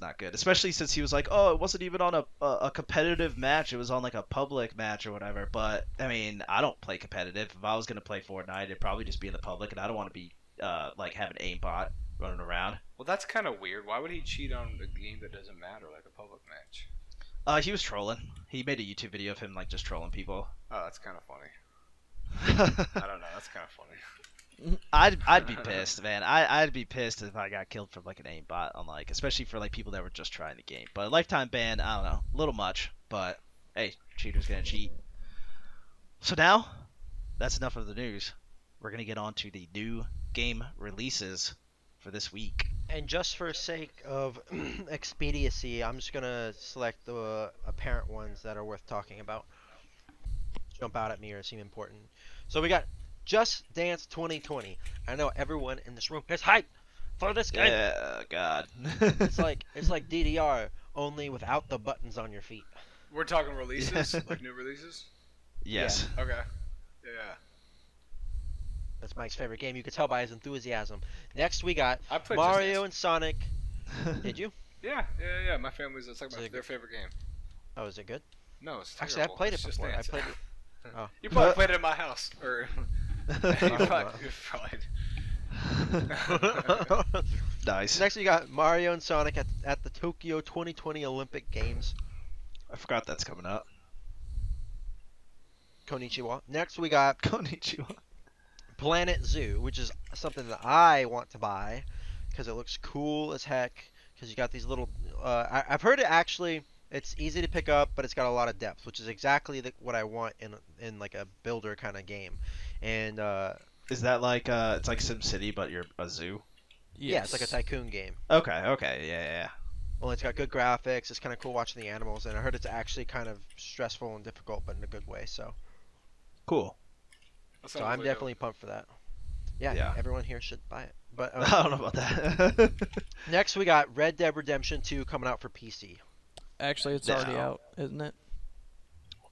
not good. Especially since he was like, oh, it wasn't even on a competitive match. It was on like a public match or whatever. But I mean, I don't play competitive. If I was gonna play Fortnite, it'd probably just be in the public, and I don't want to be like have an aimbot running around. Well, that's kind of weird. Why would he cheat on a game that doesn't matter, like a public match? He was trolling. He made a YouTube video of him like just trolling people. Oh, that's kind of funny. I don't know. That's kind of funny. I'd be pissed, man. I'd be pissed if I got killed from like an aimbot on like, especially for like people that were just trying the game. But a lifetime ban, I don't know, a little much. But hey, cheaters gonna cheat. So now, that's enough of the news. We're gonna get on to the new game releases for this week. And just for sake of expediency, I'm just gonna select the apparent ones that are worth talking about. Jump out at me or seem important. So we got Just Dance 2020. I know everyone in this room is hyped for this game. Yeah, God. It's like DDR, only without the buttons on your feet. We're talking releases, like new releases. Yes. Okay. Yeah. That's Mike's favorite game. You could tell by his enthusiasm. Next we got I played Mario Just and Sonic. Did you? Dance. Yeah. My family's that's like their favorite game. Oh, is it good? No, it's terrible. Actually, I played it It's Just before. I Dance. played it. Oh. You probably played it at my house, or you probably. Nice. Next we got Mario and Sonic at the Tokyo 2020 Olympic Games. I forgot that's coming up. Konnichiwa. Next we got Konnichiwa. Planet Zoo, which is something that I want to buy because it looks cool as heck. Because you got these little. I've heard it actually. It's easy to pick up, but it's got a lot of depth, which is exactly what I want in like a builder kind of game. And Is that like it's like SimCity, but you're a zoo? yeah, it's like a tycoon game. Okay, yeah. Well, it's got good graphics. It's kind of cool watching the animals, and I heard it's actually kind of stressful and difficult, but in a good way. So Cool. So I'm definitely pumped for that. Yeah, everyone here should buy it. But I don't know about that. next we got Red Dead Redemption 2 coming out for PC. Actually, it's already out, isn't it?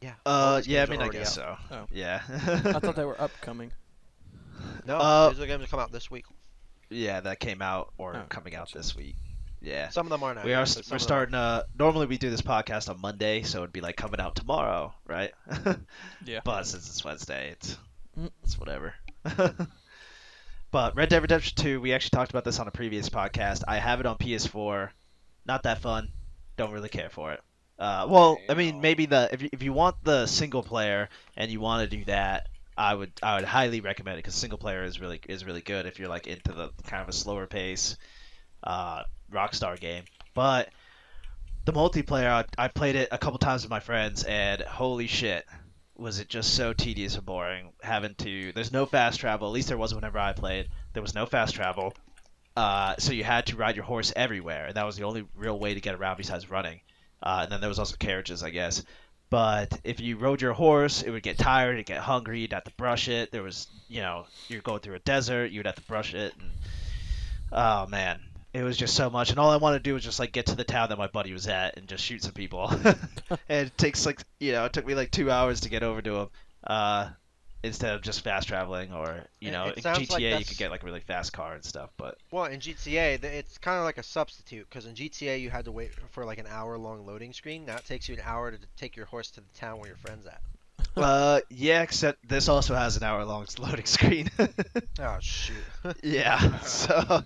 Yeah. all these Yeah, I games mean, are I already guess out. so. Oh. Yeah. I thought they were upcoming. No, these are games that come out this week. Yeah, that came out or Oh, coming out gotcha. this week. Yeah. Some of them are not. We yet, are but some we're of them starting normally we do this podcast on Monday, so it'd be like coming out tomorrow, right? Yeah. But since it's Wednesday, Mm. it's whatever. But Red Dead Redemption 2, we actually talked about this on a previous podcast. I have it on PS4. Not that fun. Don't really care for it. Well, I mean, maybe if you want the single player and you want to do that, I would highly recommend it because single player is really good if you're like into the kind of a slower pace Rockstar game. But the multiplayer, I played it a couple times with my friends, and holy shit, was it just so tedious and boring having to. There's no fast travel. At least there was whenever I played. There was no fast travel, so you had to ride your horse everywhere, and that was the only real way to get around besides running. And then there was also carriages, I guess. But if you rode your horse, it would get tired, it'd get hungry, you'd have to brush it. There was, you're going through a desert, you'd have to brush it. And, oh, man. It was just so much. And all I wanted to do was just, like, get to the town that my buddy was at and just shoot some people. And it takes, like, it took me, like, 2 hours to get over to him instead of just fast traveling or, in sounds like GTA you that's- could get, like, a really fast car and stuff. But Well, in GTA, it's kind of like a substitute because in GTA you had to wait for like an hour-long loading screen. Now it takes you an hour to take your horse to the town where your friend's at. yeah, except this also has an hour-long loading screen. Oh shoot! Yeah, so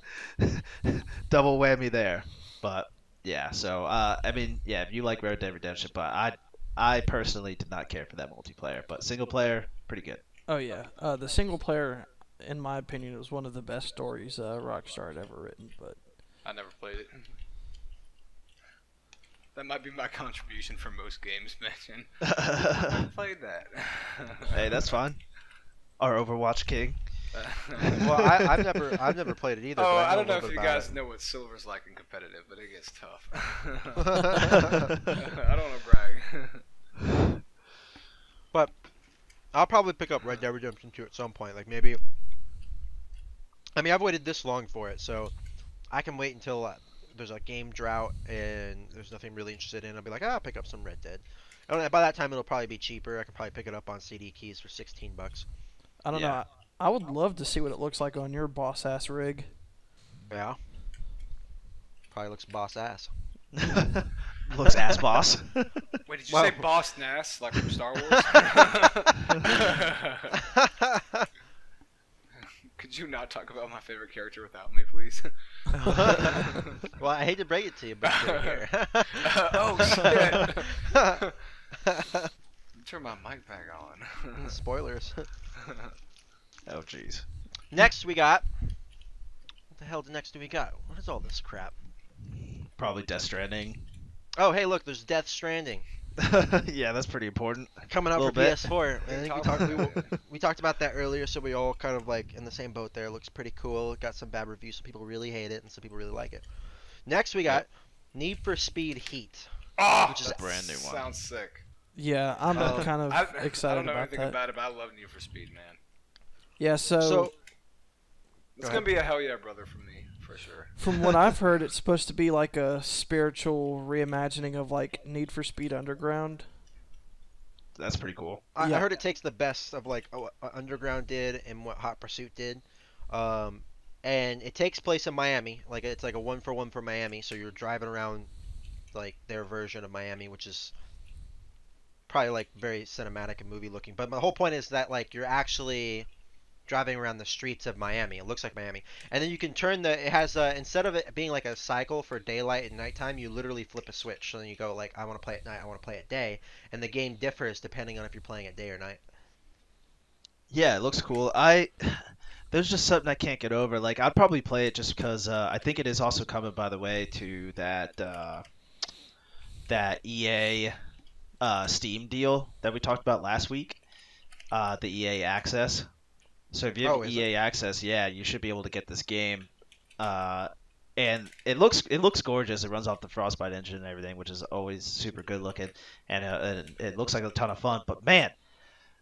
double whammy there. But yeah, so I mean, yeah, if you like Red Dead Redemption, but I personally did not care for that multiplayer, but single player, pretty good. Oh yeah, the single player, in my opinion, was one of the best stories Rockstar had ever written. But I never played it. That might be my contribution for most games mentioned. I never played that. Hey, that's fine. Our Overwatch king. Well, I've never played it either. Oh, but I I don't know a if little you bit about guys it. know what silver's like in competitive, but it gets tough. I I don't want to brag. But I'll probably pick up Red Dead Redemption 2 at some point. Like maybe. I mean, I've waited this long for it, so I can wait until there's a game drought and there's nothing really interested in. I'll be like, I'll pick up some Red Dead. And by that time, it'll probably be cheaper. I can probably pick it up on CD keys for $16. I don't know. I would love to see what it looks like on your boss ass rig. Yeah. Probably looks boss ass. Looks ass boss. Wait, did you Wow. say Boss Nass, like from Star Wars? Could you not talk about my favorite character without me, please? Well, I hate to break it to you, but you're here. Oh, shit. Turn my mic back on. Spoilers. Oh jeez. Next we got. What the hell next do we got? What is all this crap? Probably Death Stranding. Oh, hey, look, there's Death Stranding. Yeah, that's pretty important. Coming A out little for bit. PS4. I Big think talk about we talked about that earlier, so we all kind of like in the same boat there. Looks pretty cool. It got some bad reviews, some people really hate it, and some people really like it. Next, we Yep. got Need for Speed Heat, Oh, which is The brand new one. sounds sick. Yeah, I'm Um, kind of I excited don't know about anything that. about it, but I love Need for Speed, man. Yeah, so so It's Go gonna be a hell yeah, brother, from me for sure. from what I've heard, it's supposed to be like a spiritual reimagining of like Need for Speed Underground. That's pretty cool. I Yeah. heard it takes the best of like what Underground did and what Hot Pursuit did. Um, and it takes place in Miami. Like it's like a one for one for Miami. So you're driving around like their version of Miami, which is probably like very cinematic and movie looking. But my whole point is that like you're actually driving around the streets of Miami. It looks like Miami. And then you can turn it has instead of it being like a cycle for daylight and nighttime, you literally flip a switch. So then you go like I want to play at night, I want to play at day, and the game differs depending on if you're playing at day or night. Yeah, it looks cool. There's just something I can't get over. Like, I'd probably play it just because I think it is also coming, by the way, to that EA Steam deal that we talked about last week, the EA Access. So if you have Oh, is it? EA Access, yeah, you should be able to get this game. And it looks gorgeous. It runs off the Frostbite engine and everything, which is always super good looking, and it looks like a ton of fun. But man,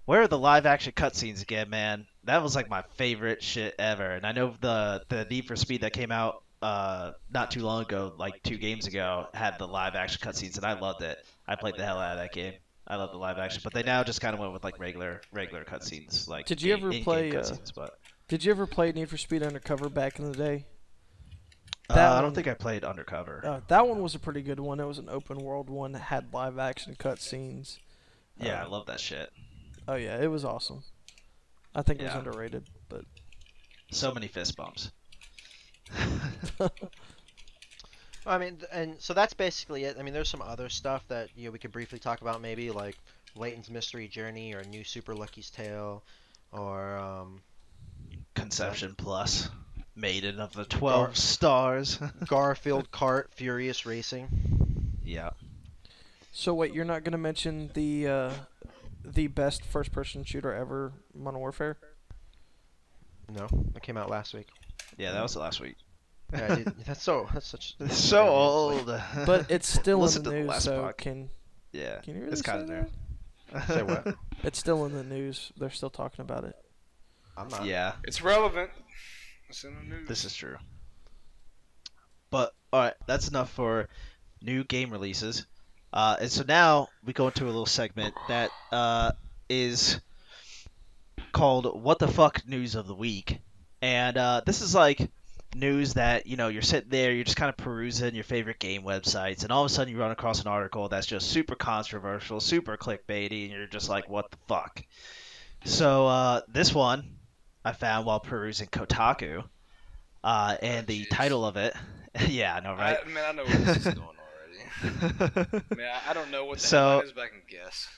where are the live action cutscenes again, man? That was like my favorite shit ever. And I know the Need for Speed that came out not too long ago, like 2 games ago, had the live action cutscenes, and I loved it. I played the hell out of that game. I love the live action, but they now just kind of went with like regular cutscenes, like Did you ever in-game play, cutscenes. But Did you ever play Need for Speed Undercover back in the day? I That don't one- think I played Undercover. That one was a pretty good one. It was an open world one that had live action cutscenes. Yeah, I love that shit. Oh yeah, it was awesome. I think it was Yeah. underrated, but So many fist bumps. I mean, and so that's basically it. I mean, there's some other stuff that we could briefly talk about, maybe like Layton's Mystery Journey or New Super Lucky's Tale, or Conception Plus, Maiden of the 12 Stars. Garfield Kart Furious Racing. Yeah. so wait, you're not gonna mention the best first person shooter ever, Modern Warfare? No, that came out last week. Yeah, that was last week. Yeah, dude, that's such. It's so old. But it's still in Listen the to the news, last so pod. Yeah, can you really it's say kind of that? new. Say what? It's still in the news. They're still talking about it. I'm not. Yeah, It's relevant. It's in the news. this is true. But alright, that's enough for new game releases. And so now we go into a little segment that is called "What the Fuck News of the Week," and this is like news that you're sitting there, you're just kind of perusing your favorite game websites, and all of a sudden you run across an article that's just super controversial, super clickbaity, and you're just like, "What the fuck?" So this one I found while perusing Kotaku, and the jeez. title of it, yeah, I know, right? I know where this is going already. I mean, I don't know what the So- headline is, but I can guess.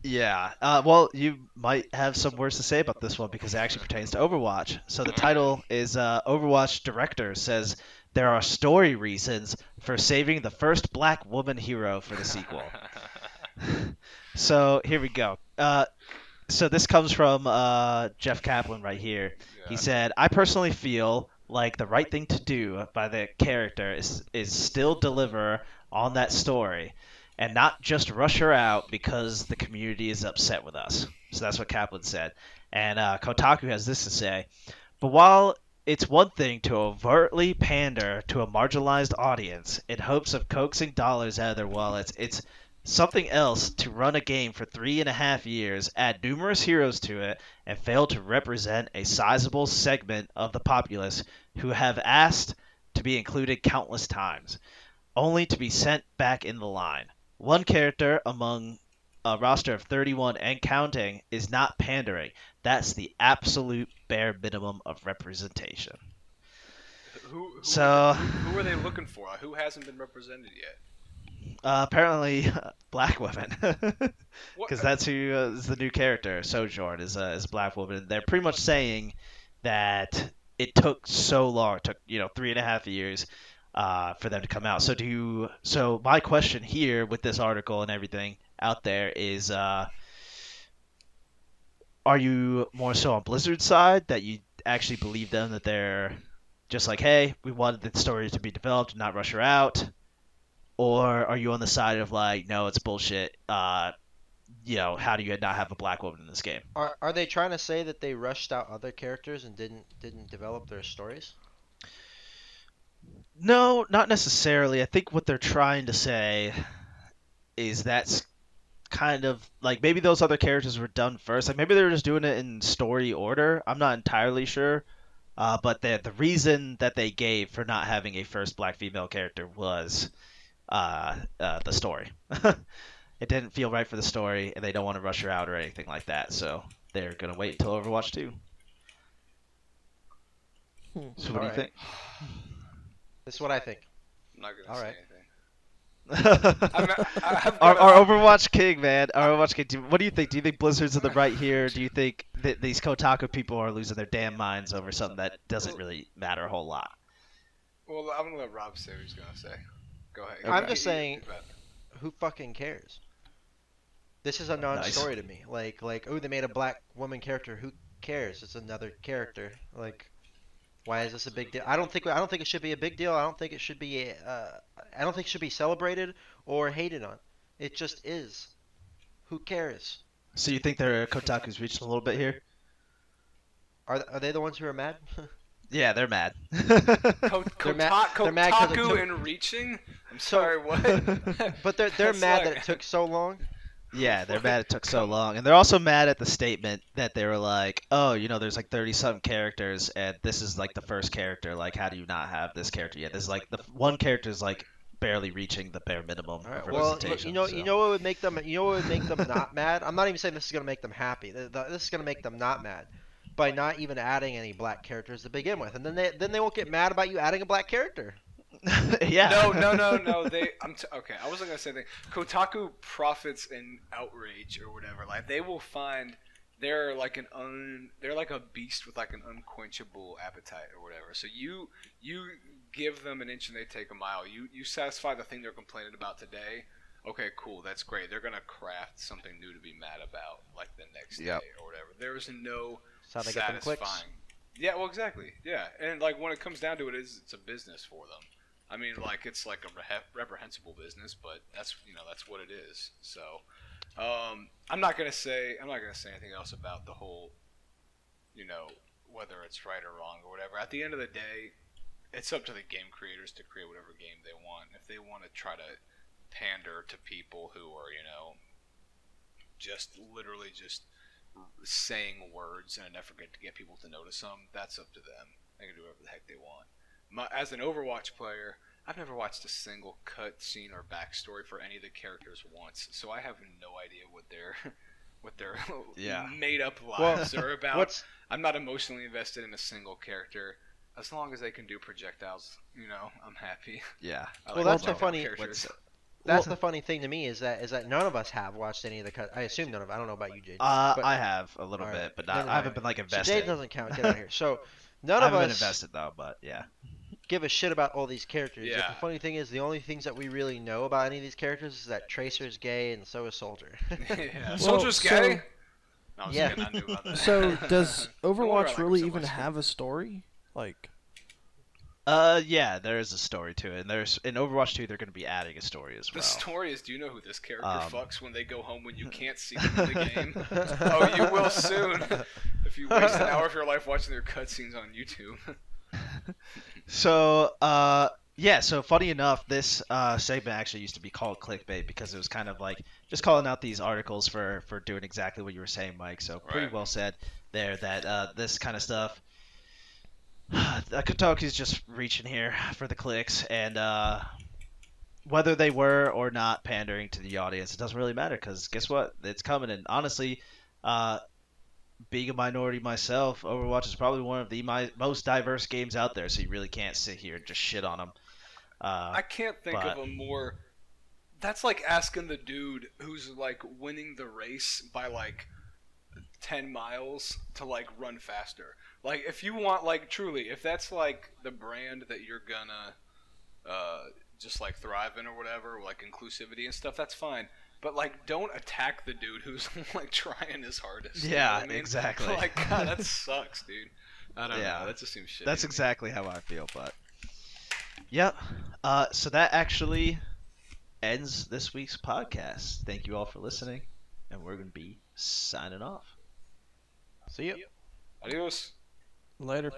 Yeah. Well, you might have some words to say about this one because it actually pertains to Overwatch. So the title is Overwatch director says there are story reasons for saving the first black woman hero for the sequel. So here we go. So this comes from Jeff Kaplan right here. He said, "I personally feel like the right thing to do by the character is still deliver on that story and not just rush her out because the community is upset with us." So that's what Kaplan said. And Kotaku has this to say: "But while it's one thing to overtly pander to a marginalized audience in hopes of coaxing dollars out of their wallets, it's something else to run a game for 3.5 years, add numerous heroes to it, and fail to represent a sizable segment of the populace who have asked to be included countless times, only to be sent back in the line. One character among a roster of 31 and counting is not pandering. That's the absolute bare minimum of representation." So- who are they looking for? Who hasn't been represented yet? Apparently, black women, What? because that's who is the new character. Sojourn is a black woman. They're pretty much saying that it took so long. It took 3.5 years. for them to come out. So my question here with this article and everything out there is, are you more so on Blizzard's side that you actually believe them that they're just like, hey, we wanted the story to be developed, not rush her out, or are you on the side of like, no, it's bullshit? How do you not have a black woman in this game? Are they trying to say that they rushed out other characters and didn't develop their stories? No, not necessarily. I think what they're trying to say is that's kind of like maybe those other characters were done first. Like maybe they were just doing it in story order. I'm not entirely sure. But the reason that they gave for not having a first black female character was the story. It didn't feel right for the story, and they don't want to rush her out or anything like that. So they're gonna wait until Overwatch 2. So what do you Alright. think? This is what I think. I'm not gonna All say right. anything. Our Overwatch King, man. Our Overwatch King. What do you think? Do you think Blizzard's in the right here? Do you think that these Kotaku people are losing their damn minds over something that doesn't really matter a whole lot? Well, I'm gonna let Rob say what he's gonna say. Go ahead. I'm just saying, who fucking cares? This is a non-story to me. Like, oh, they made a black woman character. Who cares? It's another character. Like, why is this a big deal? I don't think it should be a big deal. I don't think it should be. I don't think it should be celebrated or hated on. It just is. Who cares? So you think they're Kotaku's reached a little bit here? Are they the ones who are mad? Yeah, they're mad. They're mad 'cause it Kotaku took- and reaching? I'm So- sorry, what? But they're That's mad like- that it took so long. Yeah, they're mad it took so long. And they're also mad at the statement that they were like, oh, there's like 30-something characters, and this is like the first character. Like, how do you not have this character yet? This is like the one character is like barely reaching the bare minimum All right. of Well, representation. you know what would make them not mad. I'm not even saying this is gonna make them happy. This is gonna make them not mad by not even adding any black characters to begin with, and then they won't get mad about you adding a black character. Yeah. No. Okay, I wasn't gonna say that. Kotaku profits in outrage or whatever. Like they will find they're like a beast with like an unquenchable appetite or whatever. So you give them an inch and they take a mile. You satisfy the thing they're complaining about today. Okay, cool, that's great. They're gonna craft something new to be mad about like the next Yep. day or whatever. There is no That's how they get them satisfying. clicks. Yeah, well, exactly. Yeah, and like when it comes down to it, it's a business for them. I mean, like it's like a reprehensible business, but that's what it is. So, I'm not gonna say anything else about the whole, whether it's right or wrong or whatever. At the end of the day, it's up to the game creators to create whatever game they want. If they want to try to pander to people who are, just literally just saying words in an effort to get people to notice them, that's up to them. They can do whatever the heck they want. As an Overwatch player, I've never watched a single cut scene or backstory for any of the characters once, so I have no idea what their Yeah. made up lives are about. What's I'm not emotionally invested in a single character. As long as they can do projectiles, I'm happy. Yeah. I Well, like that's the projectile funny- characters. That's the funny thing to me is that none of us have watched any of the cut. I assume none of. I don't know about you, Jade. But- I have a little All right. bit, but Never I haven't mind. been like So invested. Jade doesn't count. Get out of here. So none I of haven't been us invested though, but yeah. give a shit about all these characters. Yet Yeah. the funny thing is, the only things that we really know about any of these characters is that Tracer's gay and so is Soldier. Yeah. Well, Soldier's so- gay. No, I was Yeah. kidding, I knew about that. So does wonder I Overwatch like him really so even much. have a story? Like, Yeah, there is a story to it, and there's in Overwatch 2 they're going to be adding a story as The well. story is, do you know who this character Um, fucks when they go home when you can't see them in the game? Oh, you will soon. If you waste an hour of your life watching their cutscenes on YouTube. So, yeah, so funny enough, this segment actually used to be called clickbait because it was kind of like just calling out these articles for doing exactly what you were saying, Mike. So pretty Right. well said there that this kind of stuff. Kotaku's just reaching here for the clicks, and whether they were or not pandering to the audience, it doesn't really matter because guess what? It's coming. And honestly, being a minority myself, Overwatch is probably one of the most diverse games out there, so you really can't sit here and just shit on them. I can't think but- of a more. That's like asking the dude who's like winning the race by like 10 miles to like run faster. Like if you want like truly, if that's like the brand that you're gonna just like thriving or whatever, like inclusivity and stuff, that's fine. But like, don't attack the dude who's like trying his hardest. You know Yeah, what I mean? exactly. Like, God, that sucks, dude. I don't Yeah. know. That just seems shitty. That's to me. exactly how I feel, but yep. So that actually ends this week's podcast. Thank you all for listening, and we're gonna be signing off. See you. Adios. Later.